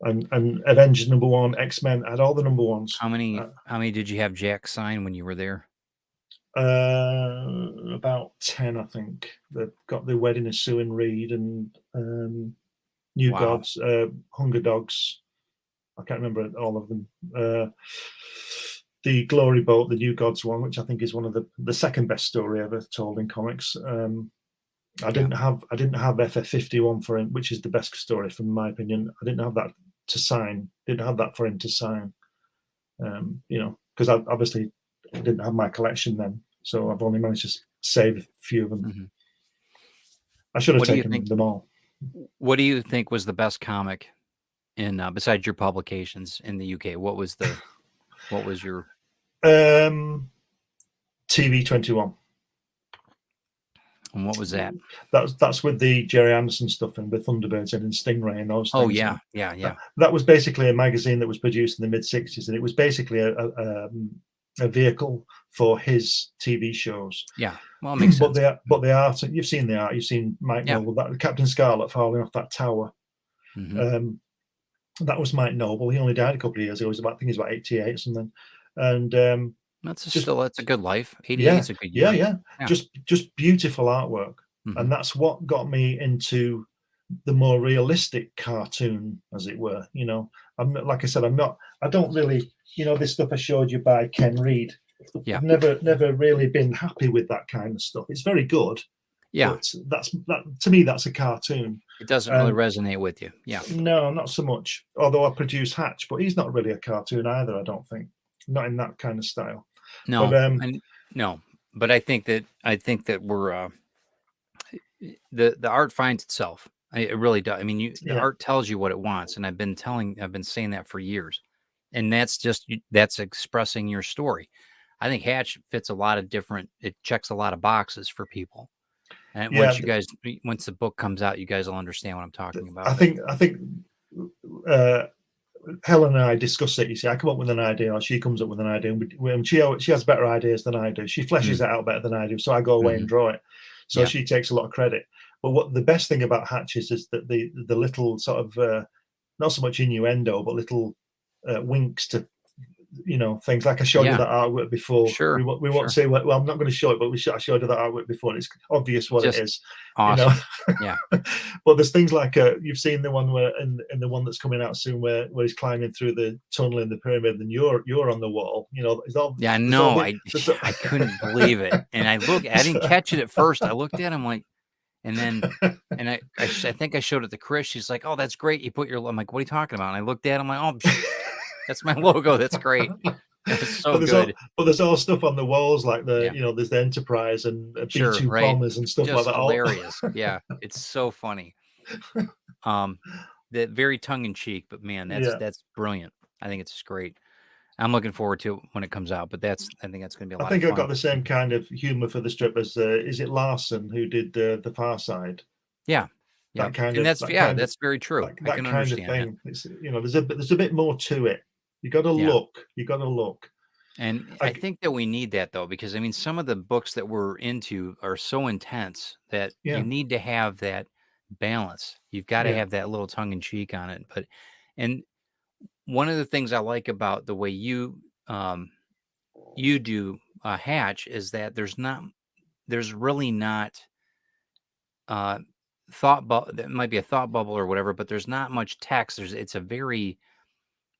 And Avengers number 1, X-Men, I had all the number 1s. How many did you have Jack sign when you were there? About 10, I think. They've got The Wedding of Sue and Reed and New Gods, Hunger Dogs. I can't remember all of them. The Glory Boat, the New Gods one, which I think is one of the second best story ever told in comics. I didn't have FF51 for him, which is the best story from my opinion. I didn't have that to sign. Didn't have that for him to sign. Because I obviously didn't have my collection then, so I've only managed to save a few of them. Mm-hmm. I should have taken them all. What do you think was the best comic in besides your publications in the UK? What was your TV21? And what was that? That's with the Jerry Anderson stuff and the Thunderbirds and Stingray and those things. Oh yeah. That was basically a magazine that was produced in the mid-60s, and it was basically a vehicle for his TV shows. Yeah, well, it makes sense. But the art, you've seen the art. You've seen Mike Noble, that Captain Scarlet falling off that tower. Mm-hmm. That was Mike Noble. He only died a couple of years ago. I think he was about 88 or something. And that's a good life. 88 is a good year. Yeah. Just beautiful artwork. Mm-hmm. And that's what got me into the more realistic cartoon, as it were. I'm not, like I said, I don't really, this stuff I showed you by Ken Reed. Yeah. I've never really been happy with that kind of stuff. It's very good. Yeah. But to me, that's a cartoon. It doesn't really resonate with you. Yeah. No, not so much. Although I produce Hatch, but he's not really a cartoon either, I don't think. Not in that kind of style. No, but I think that we're the art finds itself. It really does. I mean, the art tells you what it wants, and I've been saying that for years, and that's expressing your story. I think Hatch fits it checks a lot of boxes for people. And once the book comes out, you guys will understand what I'm talking about. I think Helen and I discuss it. You see, I come up with an idea, or she comes up with an idea, and she has better ideas than I do. She fleshes it out better than I do, so I go away and draw it. So she takes a lot of credit. But what the best thing about Hatch is that the little sort of not so much innuendo, but little winks to things like I showed you Yeah. that artwork before. Sure. We won't Sure. say, well, I'm not going to show it, but I showed you that artwork before. And it's obvious what Just it is. awesome. Yeah. But there's things like you've seen the one where in the one that's coming out soon where he's climbing through the tunnel in the pyramid, and you're on the wall. It's all Yeah, no, I couldn't believe it. And I didn't catch it at first. I looked at him like, and then, and I think I showed it to Chris. She's like, "Oh, that's great. You put your," I'm like, "What are you talking about?" And I looked at him like, "Oh, that's my logo. That's great." It was so good. But there's all stuff on the walls like there's the Enterprise and Sure, B-2 right. bombers and stuff Just like that. hilarious. Yeah, it's so funny. That very tongue in cheek, but man, that's brilliant. I think it's just great. I'm looking forward to it when it comes out, but I think that's going to be a lot I think of I've fun. got the same kind of humor for the strip as is it Larson who did the Far Side? Yeah, yeah, that's very true. I can understand thing. It's, there's a bit more to it. You got to look. You got to look. And I think that we need that though, because I mean, some of the books that we're into are so intense that you need to have that balance. You've got to have that little tongue in cheek on it. And one of the things I like about the way you do Hatch is that there's really not thought bubble. That might be a thought bubble or whatever, but there's not much text. It's a very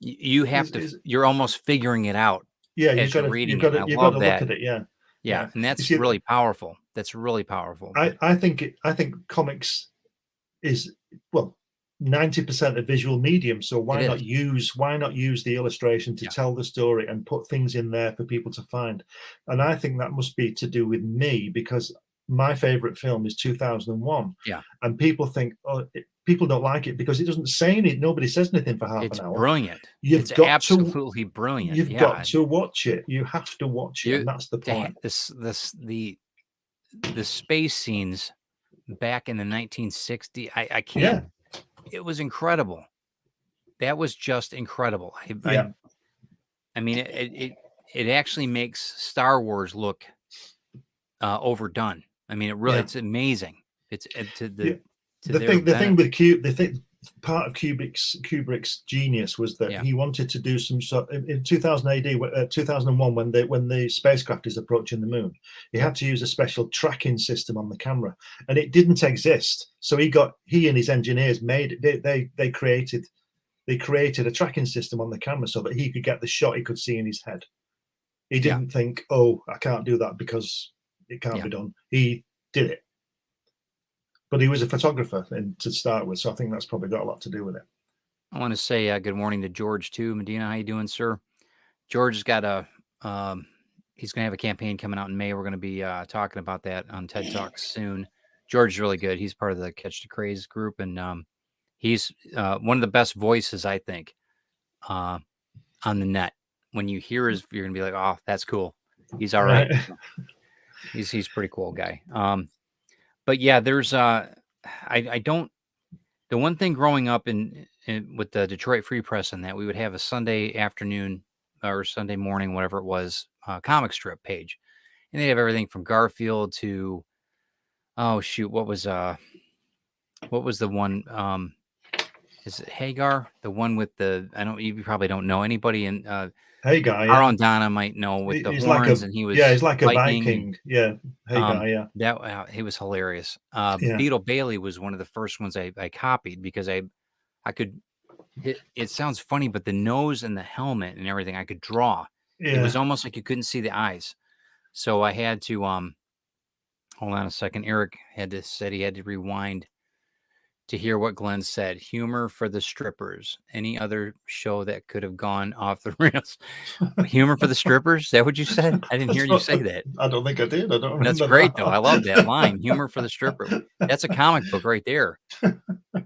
you're almost figuring it out. Yeah, as you're reading it. I love that. Look at it. Yeah, and that's really powerful. That's really powerful. I think comics is 90% a visual medium. So why not use the illustration to tell the story and put things in there for people to find? And I think that must be to do with me, because my favorite film is 2001. Yeah, and people think, people don't like it because it doesn't say anything. Nobody says anything for half an hour. It's brilliant. It's absolutely brilliant. You've got to watch it. You have to watch it, and that's the point. The space scenes back in the 1960s. I can't. Yeah. It was incredible. That was just incredible. I mean, it actually makes Star Wars look overdone. I mean, it's amazing. The thing with part of Kubrick's genius was that he wanted to do some sort in 2000 AD, 2001 when the spacecraft is approaching the moon. He had to use a special tracking system on the camera, and it didn't exist. So he and his engineers made it. They created a tracking system on the camera so that he could get the shot he could see in his head. He didn't think, "Oh, I can't do that because it can't be done." He did it. But he was a photographer to start with, so I think that's probably got a lot to do with it. I want to say good morning to George too. Medina, how you doing, sir? George has got he's going to have a campaign coming out in May. We're going to be talking about that on TED Talks soon. George is really good. He's part of the Catch the Craze group, and he's one of the best voices, I think, on the net. When you hear his, you're going to be like, "Oh, that's cool. He's all right." He's pretty cool guy. But yeah, there's I don't. The one thing growing up in with the Detroit Free Press and that we would have a Sunday afternoon or Sunday morning, whatever it was, comic strip page, and they have everything from Garfield to what was the one? Is it Hagar? The one with you probably don't know anybody in Hagar. Aaron Donna might know with the horns, and he was he's like lightning. A Viking. Yeah, Hagar. That he was hilarious. Beetle Bailey was one of the first ones I copied because I could. It sounds funny, but the nose and the helmet and everything I could draw. Yeah. It was almost like you couldn't see the eyes, so I had to hold on a second. Eric said he had to rewind to hear what Glenn said. Humor for the strippers. Any other show that could have gone off the rails? Humor for the strippers? Is that what you said? I didn't hear you say that. I don't think I did. I don't remember. That's great, though. I love that line. Humor for the stripper. That's a comic book right there.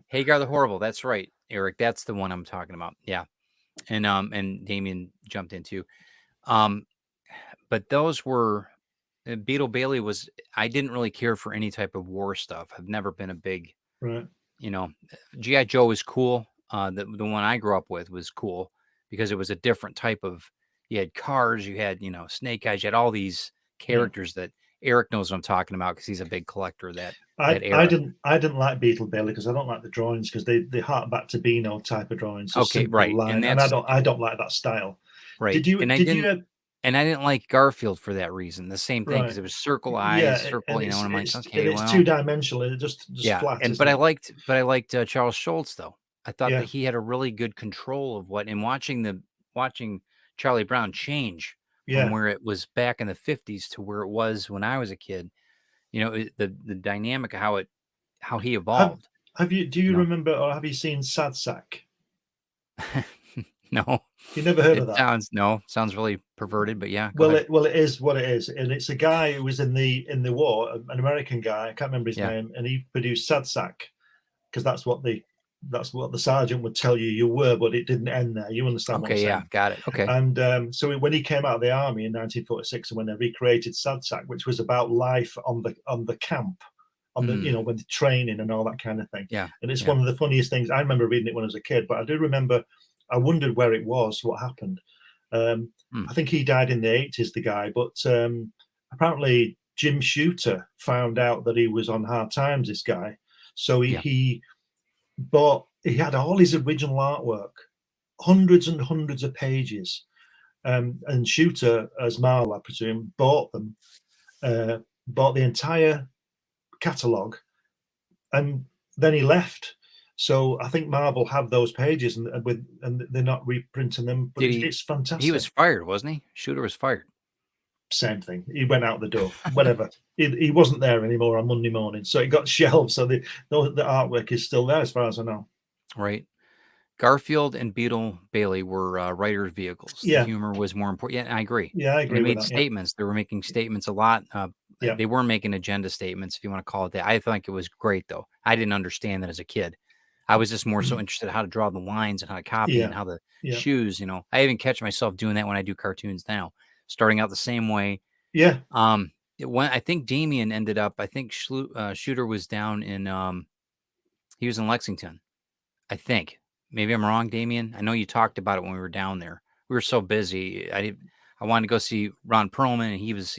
Hagar the Horrible. That's right, Eric. That's the one I'm talking about. Yeah. And Damien jumped in too. But those were Beetle Bailey was, I didn't really care for any type of war stuff. I've never been a big, right. G.I. Joe is cool. The one I grew up with was cool because it was a different type of, you had cars, you had, Snake Eyes, you had all these characters that Eric knows what I'm talking about because he's a big collector of that era. I didn't like Beetle Bailey because I don't like the drawings because they hark back to Beano type of drawings. Okay, right. And I don't like that style. right. Did you? And I Did didn't you? and I didn't like Garfield for that reason. The same thing because Right. it was circle eyes, Yeah, circle, and you know. And I'm like, and okay, it's well, 2-dimensional. It just yeah. flat, And isn't it? but I liked Charles Schultz though. I thought that Yeah, he had a really good control of what. And watching Charlie Brown change from yeah. where it was back in the 50s to where it was when I was a kid. You know, the dynamic of how he Have evolved. have you? Do You you know, remember, or have you seen Sad Sack? no, You never heard of it that? sounds really perverted, but yeah, go Well, ahead. it is what it is, and it's a guy who was in the war, an American guy. I can't remember his Yeah. name, and he produced Sad Sack because that's what the sergeant would tell you you were, but it didn't end there. You understand what I'm Okay. Yeah. saying? Got it. Okay. And so when he came out of the army in 1946, and when they recreated Sad Sack, which was about life on the camp, on the Mm, when the training and all that kind of thing. yeah. And it's Yeah. one of the funniest things. I remember reading it when I was a kid, but I do remember I wondered where it was, what happened. Mm, I think he died in the 80s, the guy, but apparently Jim Shooter found out that he was on hard times, this guy. So yeah. he had all his original artwork, hundreds and hundreds of pages. And Shooter, as Marl, I presume, bought them, bought the entire catalogue, and then he left. So I think Marvel have those pages, and they're not reprinting them. But Did he? it's He was fantastic. fired, wasn't he? Shooter was fired. Same thing. He went out the door. Whatever. He wasn't there anymore on Monday morning, so it got shelved. So the artwork is still there, as far as I know. Right. Garfield and Beetle Bailey were writers' vehicles. The Yeah, humor was more important. Yeah, I agree. yeah, I And they agree with made that. Yeah, statements. They were making statements a lot. yeah, They were making agenda statements, if you want to call it that. I think it was great, though. I didn't understand that as a kid. I was just more so interested in how to draw the lines and how to copy yeah, and how the yeah, shoes. You know, I even catch myself doing that when I do cartoons now, starting out the same way. yeah. I think Damien ended up. I think Shooter was down in. He was in Lexington. I think. Maybe I'm wrong, Damien. I know you talked about it when we were down there. We were so busy. I wanted to go see Ron Perlman, and he was,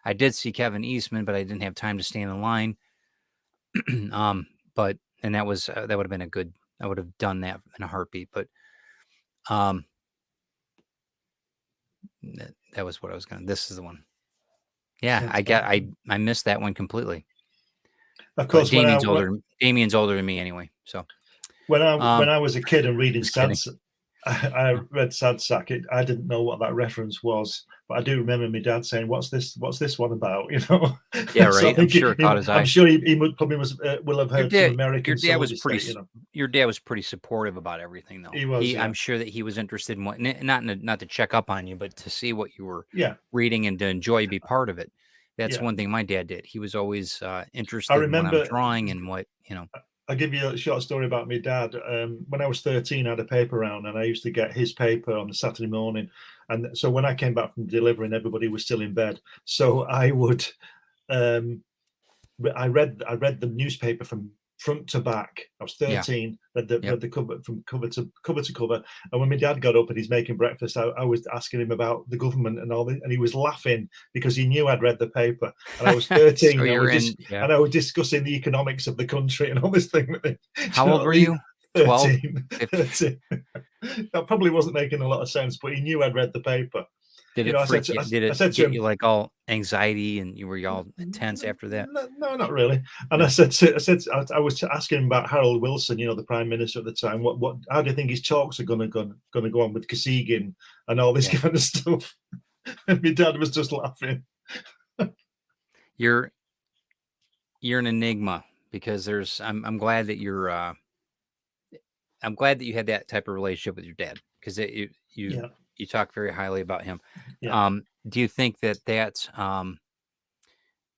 I did see Kevin Eastman, but I didn't have time to stand in line. But and that would have been a good. I would have done that in a heartbeat. But that was what I was going. This is the one. Yeah, I missed that one completely. Of course, Damien's older than me anyway. So when I was a kid and reading just kidding. I read Sad Sack. I didn't know what that reference was, but I do remember my dad saying, "What's this? What's this one about?" You know. Yeah, right. So I'm sure it caught his eye. I'm sure he will have heard some American. Your dad was soldiers pretty. say, you know. Your dad was pretty supportive about everything, though. He was. Yeah. I'm sure that he was interested in what, not to check up on you, but to see what you were Yeah. reading and to enjoy, be part of it. That's Yeah. one thing my dad did. He was always interested I in what I'm remember drawing and what I'll give you a short story about my dad. When I was 13, I had a paper round, and I used to get his paper on a Saturday morning. And so when I came back from delivering, everybody was still in bed. So I would, I read the newspaper from front to back. I was 13, read the cover from cover to cover. And when my dad got up and he's making breakfast, I was asking him about the government and all this, and he was laughing because he knew I'd read the paper. And I was 13, and I was discussing the economics of the country and all this thing with him. How old were you? 13. 13. That probably wasn't making a lot of sense, but he knew I'd read the paper. Did it freak you? Did it get you like all anxiety and you were all tense after that? No, not really. And I was asking him about Harold Wilson, the Prime Minister at the time. How do you think his talks are going to go on with Kosygin and all this kind of stuff? And my dad was just laughing. You're an enigma because I'm glad that you're. I'm glad that you had that type of relationship with your dad because you talk very highly about him. Yeah. Do you think that that's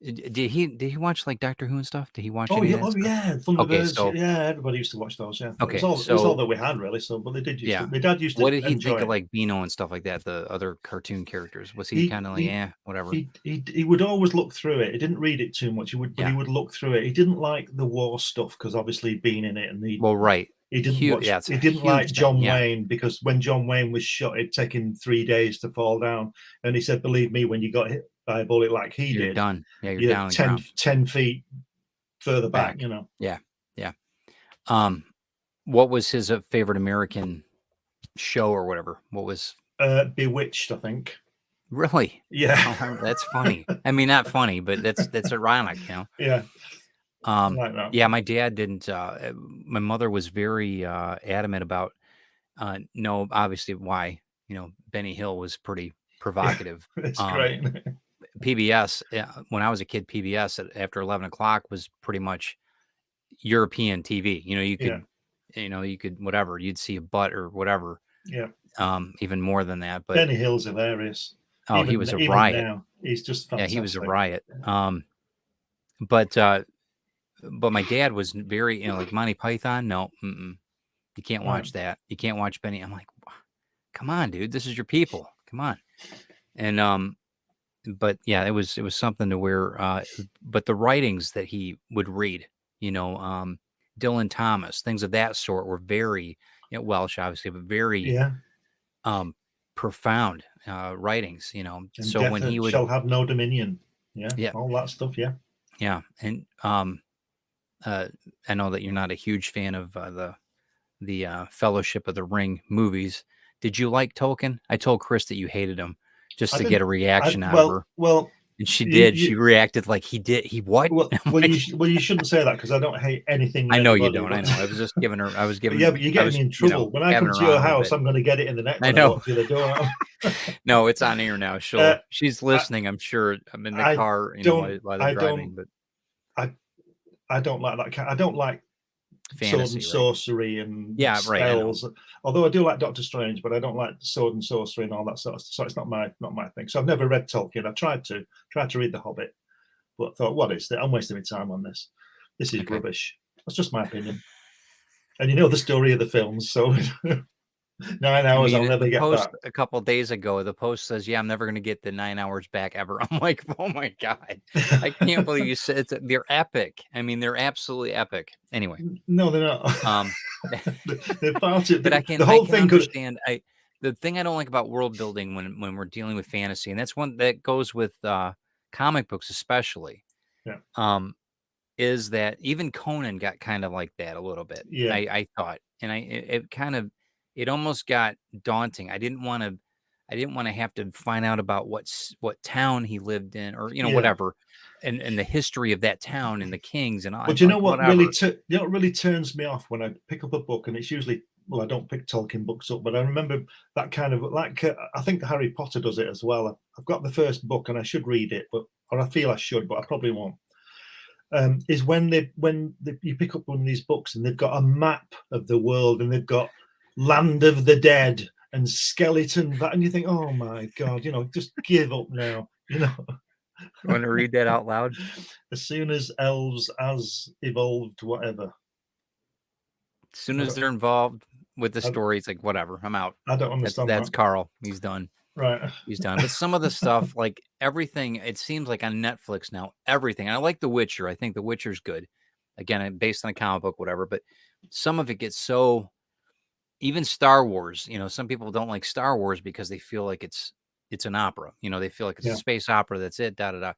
did he watch like Doctor Who and stuff? Did he watch any of that stuff? Yeah, Thunderbirds. Yeah, everybody used to watch those. Yeah. Okay, it was all that we had really. So, but they did. My dad used to. What did he think of like Beano and stuff like that? The other cartoon characters. Was he kind of like whatever? He would always look through it. He didn't read it too much. He would look through it. He didn't like the war stuff because obviously being in it and right. He didn't watch. He didn't like John Wayne because when John Wayne was shot, it'd taken 3 days to fall down. And he said, "Believe me, when you got hit by a bullet like he you're did, done. Yeah, you're down 10 feet further back. Yeah. What was his favorite American show or whatever? What was Bewitched, I think. Really? Yeah. Oh, that's funny. I mean, not funny, but that's ironic, you know. Yeah. Like that. Yeah, my dad didn't. My mother was very adamant about. No, obviously, why? You know, Benny Hill was pretty provocative. It's great. PBS, when I was a kid, PBS after 11 o'clock was pretty much European TV. You know, you could whatever, you'd see a butt or whatever. Yeah. Even more than that. But Benny Hill's hilarious. oh, he was a even riot. now, he's just Yeah, fantastic. he was a riot. But my dad was very, like Monty Python. No, you can't watch that. You can't watch Benny. I'm like, come on, dude, this is your people. Come on. And but yeah, it was something to where but the writings that he would read, Dylan Thomas, things of that sort were very, Welsh obviously, but very profound writings, And so when he would shall have no dominion. Yeah. All that stuff. Yeah. And I know that you're not a huge fan of the Fellowship of the Ring movies. Did you like Tolkien? I told Chris that you hated him just to get a reaction out of her. Well, and she did. She reacted like he did. He what? Well, you shouldn't say that because I don't hate anything. I know you don't. I know. I was just giving her. I was giving. Yeah, but you're getting me in trouble. When I come to your house, I'm going to get it in the neck. I know. Through the door. No, it's on air now. She's listening. I'm sure. I'm in the car. While they're driving. But I don't like that. I don't like fantasy, sword and sorcery and spells. Right, although I do like Doctor Strange, but I don't like sword and sorcery and all that sort of stuff. So it's not my thing. So I've never read Tolkien. I tried to read The Hobbit, but thought, what is that? I'm wasting my time on this. This is rubbish. That's just my opinion. And you know the story of the films, so 9 hours I'll never get back. A couple of days ago, the post says, "Yeah, I'm never going to get the 9 hours back ever." I'm like, "Oh my god, I can't believe you said it." They're epic. I mean, they're absolutely epic. Anyway, no, they're not. They're far too. But I can understand. The thing I don't like about world building when we're dealing with fantasy, and that's one that goes with comic books especially. Yeah. Is that even Conan got kind of like that a little bit? Yeah. I thought, and it almost got daunting. I didn't want to have to find out about what town he lived in, or whatever, and the history of that town and the kings and all. But you know what really turns me off when I pick up a book, and it's usually, well, I don't pick Tolkien books up, but I remember that kind of like I think Harry Potter does it as well. I've got the first book and I should read it, or I feel I should, but I probably won't. Is when you pick up one of these books and they've got a map of the world and they've got Land of the Dead and skeleton that, and you think, oh my god, just give up now. You want to read that out loud? As soon as elves as evolved, whatever. As soon as they're involved with the story, it's like, whatever, I'm out. I don't understand. That's Carl. He's done. Right. He's done. But some of the stuff, like everything, it seems like on Netflix now, everything. And I like The Witcher. I think The Witcher's good. Again, based on a comic book, whatever. But some of it gets so. Even Star Wars, some people don't like Star Wars because they feel like it's an opera. They feel like it's a space opera. That's it. Da da da.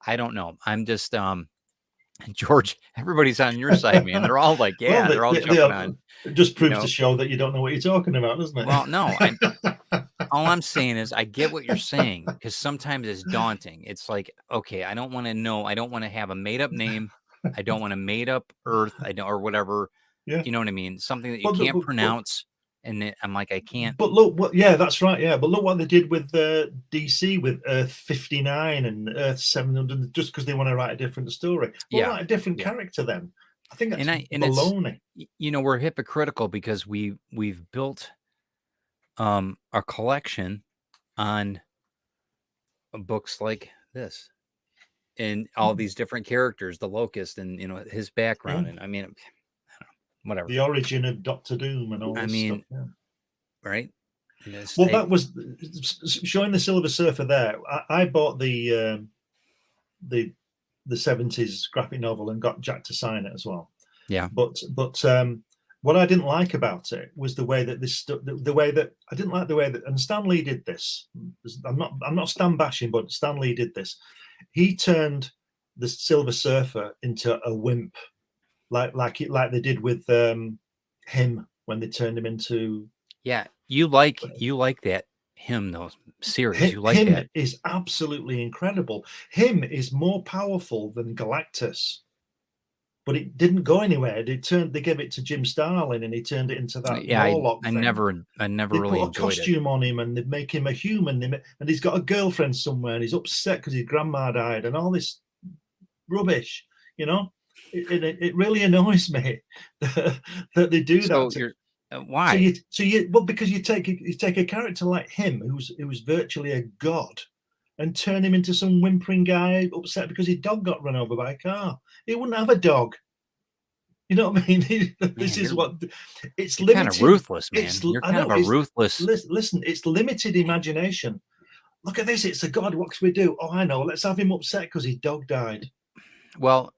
I don't know. I'm just George. Everybody's on your side, man. They're all like, yeah, they're all jumping on. It just proves to show that you don't know what you're talking about, doesn't it? Well, no. All I'm saying is I get what you're saying, because sometimes it's daunting. It's like, okay, I don't want to know. I don't want to have a made up name. I don't want a made up Earth. Or whatever. Yeah. You know what I mean? Something that you can't pronounce. And I'm like, I can't. But look, that's right. Yeah, but look what they did with DC with Earth 59 and Earth 700, just because they want to write a different story. Well, write a different character then. I think that's baloney. We're hypocritical because we've built our collection on books like this and all these different characters, the Locust, and his background, and I mean. Whatever. The origin of Doctor Doom and all this stuff. Yeah. Right? Well, that was showing the Silver Surfer there. I bought the 70s graphic novel and got Jack to sign it as well. Yeah. But what I didn't like about it was the way that I didn't like the way that, and Stan Lee did this. I'm not Stan bashing, but Stan Lee did this. He turned the Silver Surfer into a wimp. Like they did with him when they turned him into. Yeah, you like that Him though series. You like Him that? is absolutely incredible. Him is more powerful than Galactus, but it didn't go anywhere. They gave it to Jim Starlin, and he turned it into that Yeah, Morlock I thing. never They really put a enjoyed it. costume on him, and they make him a human. And he's got a girlfriend somewhere, and he's upset because his grandma died, and all this rubbish. You know, it really annoys me that they do So that. you're why? Well, because you take a character like him, who's virtually a god, and turn him into some whimpering guy upset because his dog got run over by a car. He wouldn't have a dog. You know what I mean? This is what it's limited. Kind of ruthless, man. It's, You're I kind know, of a ruthless. Listen, it's limited imagination. Look at this. It's a god. What can we do? Oh, I know. Let's have him upset because his dog died. Well,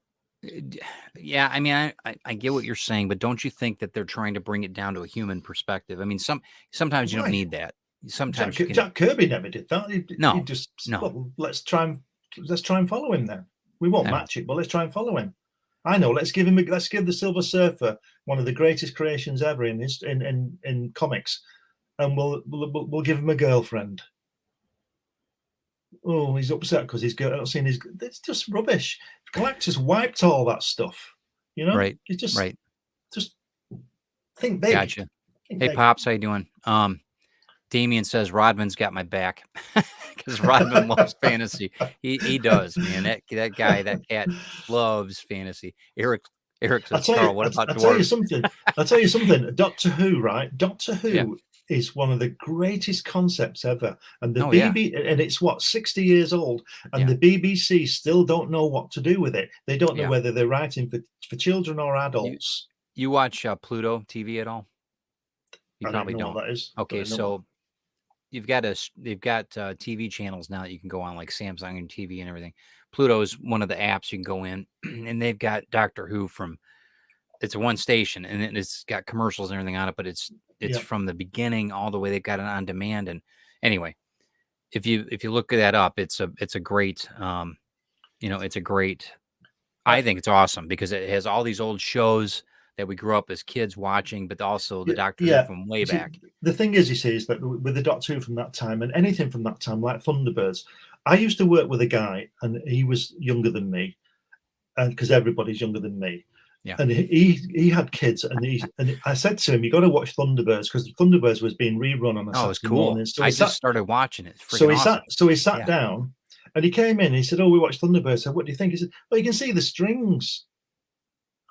yeah, I mean, I get what you're saying, but don't you think that they're trying to bring it down to a human perspective? I mean, sometimes you don't need that. Sometimes Jack Kirby never did that. He just well, let's try and follow him then. We won't match it, but let's try and follow him. I know. Let's give the Silver Surfer one of the greatest creations ever in comics, and we'll give him a girlfriend. Oh, he's upset because he's not seen his. It's just rubbish. Galactus wiped all that stuff. You know, right? It's just right. Just think big. Gotcha. Hey, Pops, how you doing? Damien says Rodman's got my back because Rodman loves fantasy. He does, man. That guy, that cat loves fantasy. Eric says, Carl, what about dwarves? I'll tell you something. Doctor Who, right? Doctor Who is one of the greatest concepts ever. And and it's 60 years old, and the BBC still don't know what to do with it. They don't know whether they're writing for children or adults. You watch Pluto TV at all? You probably don't. What that is. Okay, so they've got TV channels now that you can go on, like Samsung and TV and everything. Pluto is one of the apps you can go in, and they've got Doctor Who it's one station, and it's got commercials and everything on it, but it's from the beginning all the way. They've got it on demand. And anyway, if you look that up, it's a great, it's a great, I think it's awesome because it has all these old shows that we grew up as kids watching, but also the Doctor Who from way back. The thing is, you see, is that with the Doctor Who from that time and anything from that time, like Thunderbirds, I used to work with a guy, and he was younger than me, and because everybody's younger than me. Yeah. And he had kids, and I said to him, "You got to watch Thunderbirds," because Thunderbirds was being rerun on a Saturday morning. So I just started watching it. It's he sat down, and he came in. And he said, "Oh, we watched Thunderbirds." I said, "What do you think?" He said, "Well, you can see the strings."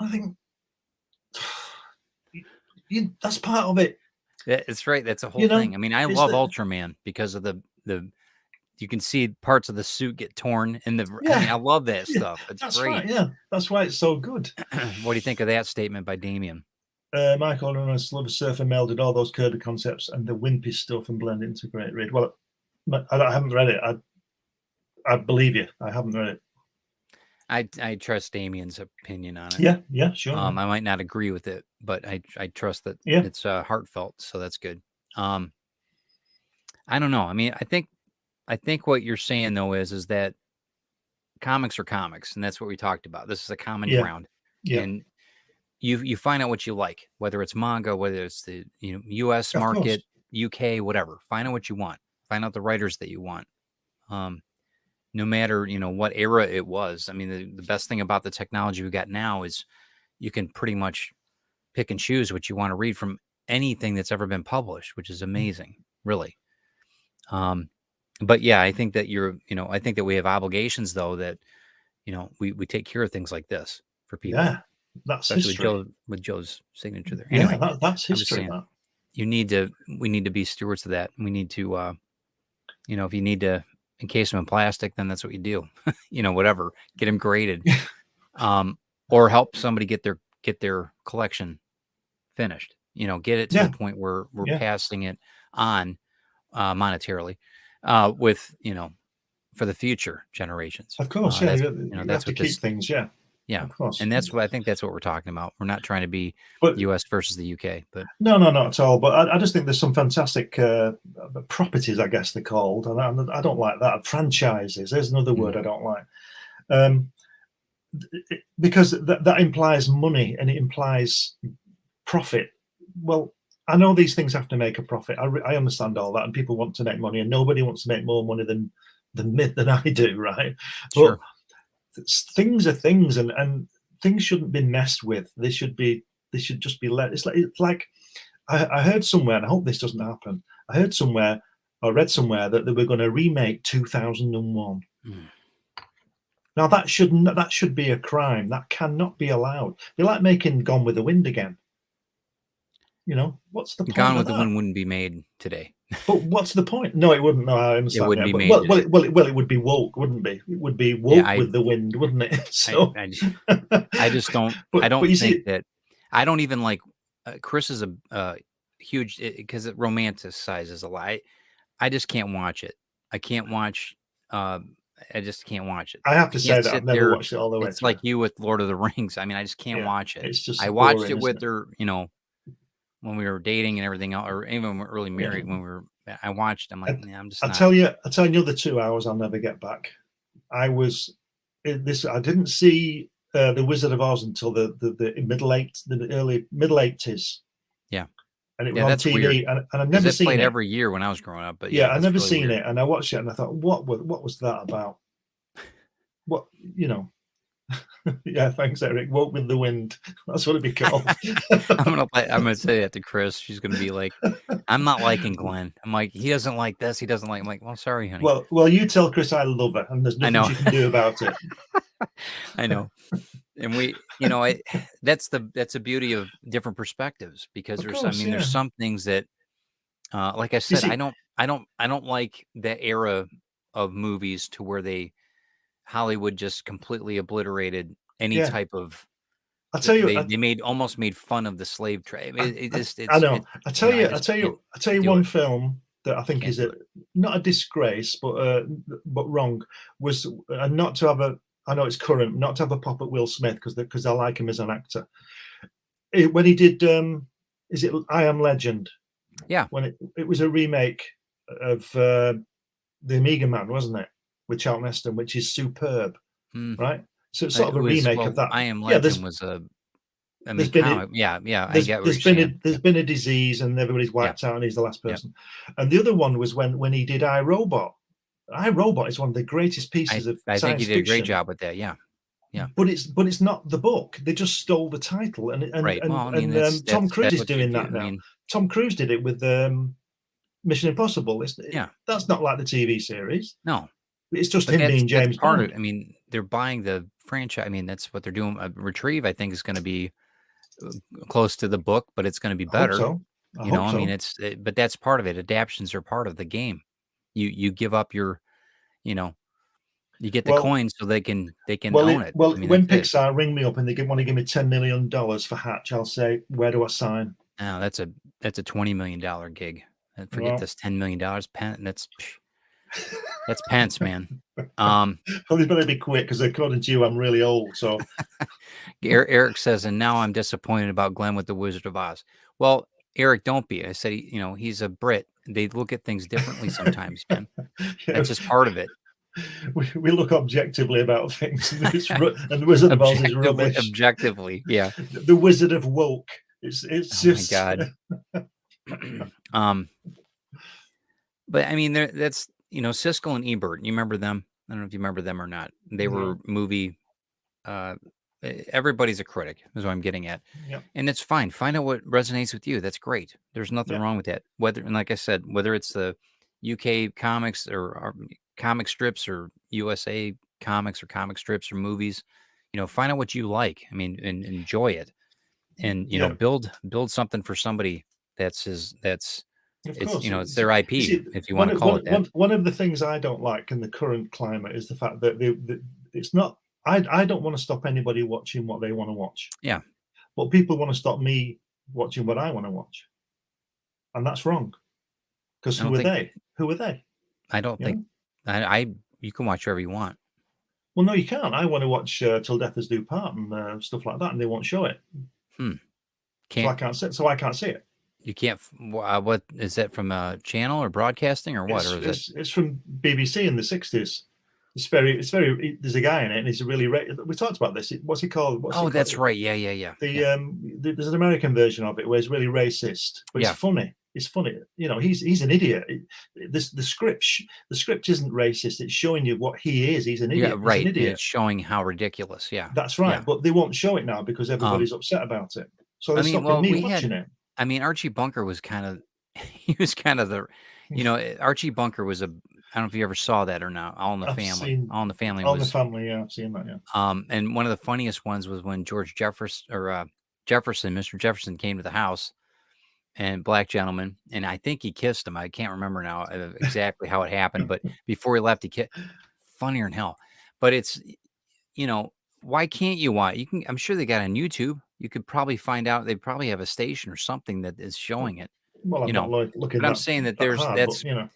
I think that's part of it. It's right. That's a whole thing. I mean, I love Ultraman because of the you can see parts of the suit get torn in the. I mean, I love that stuff. It's great. Right, yeah, that's why it's so good. What do you think of that statement by Damien? Michael and Silver Surfer melded all those Kirby concepts and the wimpy stuff and blended into great read. Well, I haven't read it. I believe you. I haven't read it. I trust Damien's opinion on it. Yeah, sure. I might not agree with it, but I trust that it's heartfelt, so that's good. I don't know. I mean, I think what you're saying though is that comics are comics, and that's what we talked about. This is a common ground, and you find out what you like, whether it's manga, whether it's the U.S. market, UK, whatever. Find out what you want. Find out the writers that you want. No matter what era it was. I mean, the best thing about the technology we got now is you can pretty much pick and choose what you want to read from anything that's ever been published, which is amazing, really. But yeah, I think that I think that we have obligations though that, we take care of things like this for people. Yeah, that's history. With Joe's signature there. Anyway, that's history. We need to be stewards of that. We need to, if you need to encase them in plastic, then that's what you do. Whatever, get them graded, or help somebody get their collection finished. Get it to the point where we're passing it on monetarily. With for the future generations, of course, that's what to keep things, of course, and that's what I think. That's what we're talking about. We're not trying to be U.S. versus the UK, but no, not at all. But I just think there's some fantastic properties, I guess they're called, and I don't like that. Franchises. There's another word I don't like, because that implies money and it implies profit. Well, I know these things have to make a profit. I understand all that, and people want to make money, and nobody wants to make more money than I do, right? But Sure. things are things, and things shouldn't be messed with. They should just be let. It's like I heard somewhere, and I hope this doesn't happen. I heard somewhere, or read somewhere, that they were going to remake 2001. Mm. Now that should be a crime. That cannot be allowed. They're like making Gone with the Wind again. You know, what's the point Gone of with the that? Wind wouldn't be made today. But what's the point? No, it wouldn't. No, I understand. It wouldn't that. be But, made well, today. it would be woke, wouldn't it? It would be woke Yeah, with the wind, wouldn't it? So, I just don't. but I don't you think see, that. I don't even like. Chris is a huge because it romanticizes a lot. I just can't watch it. I can't watch. I just can't watch it. I have I to say can't that I've sit never there. watched it all the way It's through. like you with Lord of the Rings. I mean, I just can't Yeah, watch it. it's just I watched boring, it with isn't her, when we were dating and everything else, or even when we were early married. When we were, I watched. I'm like, nah, I'm just I'll not. tell you another 2 hours I'll never get back. I didn't see The Wizard of Oz until the early middle 80s. Yeah. And it was Yeah, on that's weird. TV, and I've Because never it seen played it. every year when I was growing up. But Yeah, yeah, I've that's never really seen weird. it, and I watched it, and I thought, what was that about? What, Yeah, thanks, Eric. Woke with the Wind. That's what it'd be called. I'm gonna say that to Chris. She's gonna be like, I'm not liking Glenn. I'm like, he doesn't like this. He doesn't like. I'm like, well, sorry, honey. Well, you tell Chris I love her, and there's I nothing know. she can do about it. I know. And we, that's the beauty of different perspectives, because Of there's, course, yeah. there's some things that, like I You said, see, I don't like that era of movies to where Hollywood just completely obliterated any yeah. type of, I tell you, they almost made fun of the slave trade. I know. I tell you, I can't I tell you do one it. film that I think Can't is do it. not a disgrace, but wrong, was not to have a. I know it's current, not to have a pop at Will Smith because I like him as an actor. When he did, is it I Am Legend? Yeah. When it was a remake of The Amiga Man, wasn't it, with Charlton Heston, which is superb, Mm. right? So it's sort of a remake of that. I Am Yeah, Legend was there's been comic. Yeah, I get what you're saying. there's been a disease and everybody's wiped out and he's the last person. And the other one was when he did iRobot. iRobot is one of the greatest pieces of I think science you did a great fiction. job with that. Yeah. Yeah. But it's not the book. They just stole the title, and Right. Well, I mean, that's Tom Cruise that's is what you doing do. that now. I mean, Tom Cruise did it with Mission Impossible. That's not like the TV series. no, It's just but him being James part Bond. of it. I mean, they're buying the franchise. I mean, that's what they're doing. Retrieve, I think, is going to be close to the book, but it's going to be better. I hope so. I mean, but that's part of it. Adaptions are part of the game. You give up your, you get the coins so they can own it. Well, I mean, when Pixar ring me up and they want to give me $10 million for Hatch, I'll say, where do I sign? Oh, that's a $20 million gig. Forget this $10 million pen. That's pence, man. Well, they better be quick because according to you, I'm really old. So Eric says, and now I'm disappointed about Glenn with the Wizard of Oz. Well, Eric, don't be. I said, he's a Brit. They look at things differently sometimes, man. That's just part of it. We look objectively about things, and the Wizard of Oz is rubbish. Objectively, yeah. The Wizard of Woke. It's just. My God. But I mean, that's Siskel and Ebert. You remember them? I don't know if you remember them or not. They were movie. Everybody's a critic, is what I'm getting at. Yeah. And it's fine. Find out what resonates with you. That's great. There's nothing wrong with that. And like I said, whether it's the UK comics or comic strips or USA comics or comic strips or movies, find out what you like. I mean, and enjoy it, and build something for somebody it's their IP, if you want to call it that. One of the things I don't like in the current climate is the fact that it's not. I don't want to stop anybody watching what they want to watch. Yeah. But people want to stop me watching what I want to watch. And that's wrong. Because who are they? Who are they? I don't think you can watch whatever you want. Well, no, you can't. I want to watch Till Death Us Do Part and stuff like that, and they won't show it. So I can't see it. You can't. What is that, from a channel or broadcasting or what? It's from BBC in the 60s. It's very. There's a guy in it, and he's a really. We talked about this. What's he called? That's right. Yeah. There's an American version of it where he's really racist, but it's funny. It's funny. You know, he's an idiot. The script isn't racist. It's showing you what he is. He's an idiot. Yeah, right. He's an idiot. It's showing how ridiculous. Yeah, that's right. Yeah. But they won't show it now because everybody's upset about it. So they're stopping me watching it. I mean, Archie Bunker was kind of. He was kind of the. You know, Archie Bunker was a. I don't know if you ever saw that or not. All in the Family. All in the Family. All in the Family. Yeah, I've seen that. Yeah. And one of the funniest ones was when George Jefferson Mr. Jefferson came to the house, and black gentleman, and I think he kissed him. I can't remember now exactly how it happened, but before he left, he kissed. Funnier than hell. But it's, you know, why can't you watch? You can. I'm sure they got it on YouTube. You could probably find out. They probably have a station or something that is showing it. Well, I'm not looking. But I'm saying that that's you know.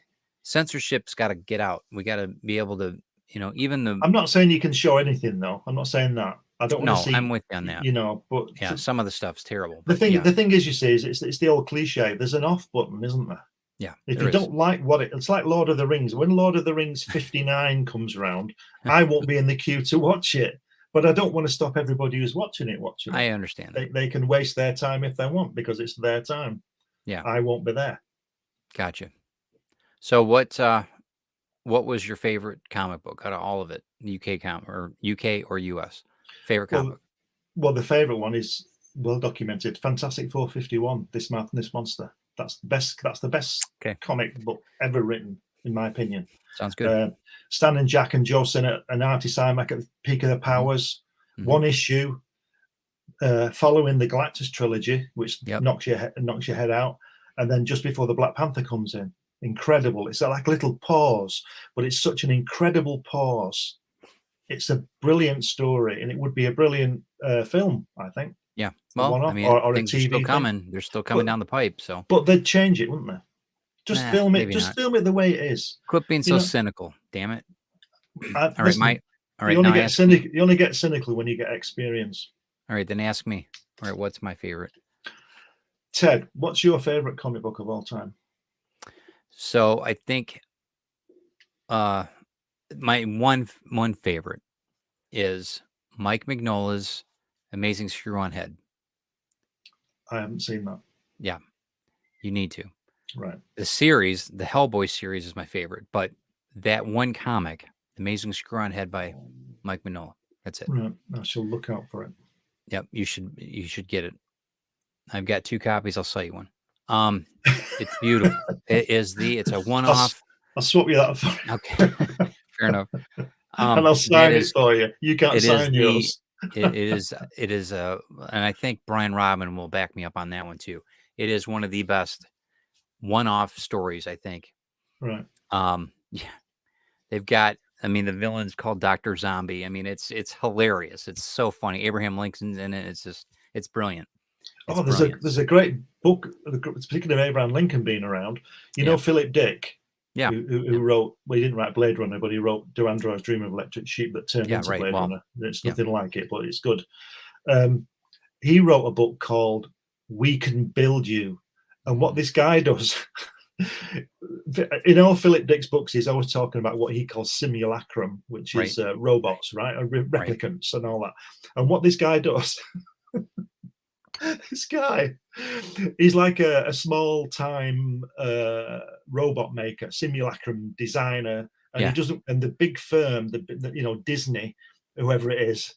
Censorship's got to get out. We got to be able to, you know, even the. I'm not saying you can show anything, though. I'm not saying that. I don't want to see. I'm with you on that. You know, but yeah, some of the stuff's terrible. The thing is, you see, is it's the old cliche. There's an off button, isn't there? Yeah. If you don't like it's like Lord of the Rings. When Lord of the Rings 59 comes around, I won't be in the queue to watch it. But I don't want to stop everybody who's watching it. I understand. They can waste their time if they want because it's their time. Yeah. I won't be there. Gotcha. So what was your favorite comic book out of all of it? UK or US? Favorite comic book? Well, the favorite one is well documented. Fantastic 451. This Madness Monster. That's the best comic book ever written, in my opinion. Sounds good. Stan and Jack and Joe Sinnott and Artie Simek at the peak of their powers. Mm-hmm. One issue following the Galactus trilogy, which knocks your head out, and then just before the Black Panther comes in. Incredible. It's like a little pause, but it's such an incredible pause. It's a brilliant story, and it would be a brilliant film, I think. Yeah. Well, I mean, or things are still coming. They're still coming down the pipe. So, but they'd change it, wouldn't they? Just film it. Just film it the way it is. Quit being so cynical. Damn it. All right, listen, you only get cynical when you get experience. All right, then ask me. All right, what's my favorite? Ted, what's your favorite comic book of all time? So I think my one favorite is Mike Mignola's Amazing Screw-On Head. I haven't seen that. Yeah, you need to. Right. The series, the Hellboy series, is my favorite, but that one comic, Amazing Screw-On Head by Mike Mignola, that's it. Right. I shall look out for it. Yep, you should get it. I've got 2 copies. I'll sell you one. It's beautiful. It's a one-off. I'll swap you that for. Okay, fair enough. And I'll sign it for you. You can't sign yours. It is, and I think Brian Robin will back me up on that one too. It is one of the best one-off stories, I think. Right. Yeah, they've got. I mean, the villain's called Dr. Zombie. I mean, it's hilarious. It's so funny. Abraham Lincoln's in it. It's brilliant. There's a great book. Speaking of Abraham Lincoln being around, you know Philip Dick. Yeah. Who wrote? Well, he didn't write Blade Runner, but he wrote "Do Androids Dream of Electric Sheep" that turned into Blade Runner. It's nothing like it, but it's good. He wrote a book called "We Can Build You," and what this guy does. In all Philip Dick's books, he's always talking about what he calls simulacrum, which is robots, right? Replicants and all that. And what this guy does, this guy, he's like a small-time robot maker, simulacrum designer, and he doesn't. And the big firm, the Disney, whoever it is,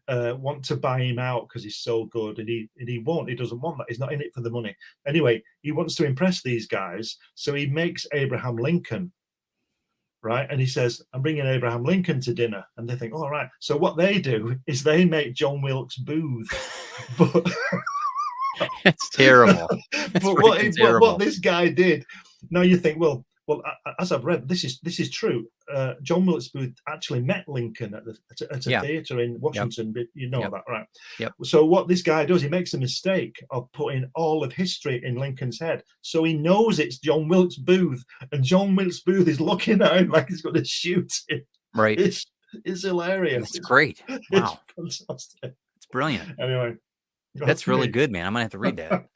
want to buy him out because he's so good, and he won't. He doesn't want that. He's not in it for the money. Anyway, he wants to impress these guys, so he makes Abraham Lincoln, right? And he says, "I'm bringing Abraham Lincoln to dinner," and they think, "All right." So what they do is they make John Wilkes Booth, but it's terrible. But what this guy did, now you think, well, as I've read, this is true. John Wilkes Booth actually met Lincoln at a theater in Washington. But you know that, right? Yep. So what this guy does, he makes a mistake of putting all of history in Lincoln's head. So he knows it's John Wilkes Booth, and John Wilkes Booth is looking at him like he's going to shoot him. Right. It's hilarious. It's great. Wow. It's fantastic. It's brilliant. Anyway, that's really good, man. I'm gonna have to read that.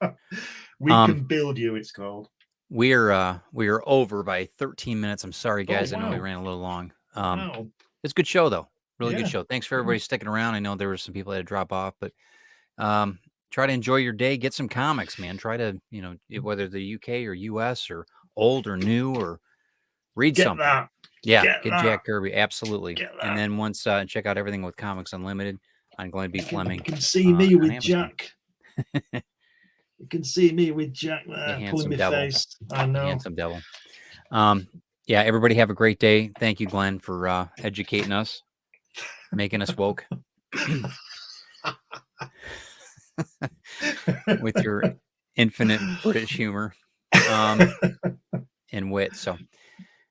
We Can Build You. It's called. We are over by 13 minutes. I'm sorry, guys. I know we ran a little long. Wow. It's a good show, though. Really Yeah. good show. Thanks for everybody sticking around. I know there were some people that had to drop off, but try to enjoy your day. Get some comics, man. Try to, whether the UK or US or old or new, or read Get something. that. Yeah, Get get that. Jack Kirby. Absolutely. Get that. And then once check out everything with Comics Unlimited on Glenn B. Fleming. You can see me on with Amazon. Jack. You can see me with Jack there, pulling my face. I know. Handsome devil. Yeah, everybody have a great day. Thank you, Glenn, for educating us, making us woke with your infinite British humor and wit. So,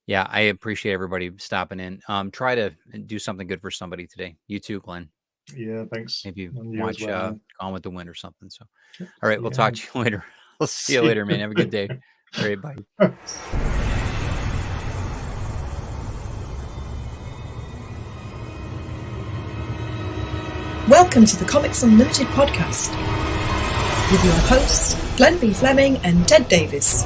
yeah, I appreciate everybody stopping in. Try to do something good for somebody today. You too, Glenn. Yeah, thanks. Maybe And you watch as well. Gone with the Wind or something. So, all right, we'll talk to you later. We'll see you later, man. Have a good day. All right, bye. Welcome to the Comics Unlimited podcast with your hosts, Glenn B. Fleming and Ted Davis.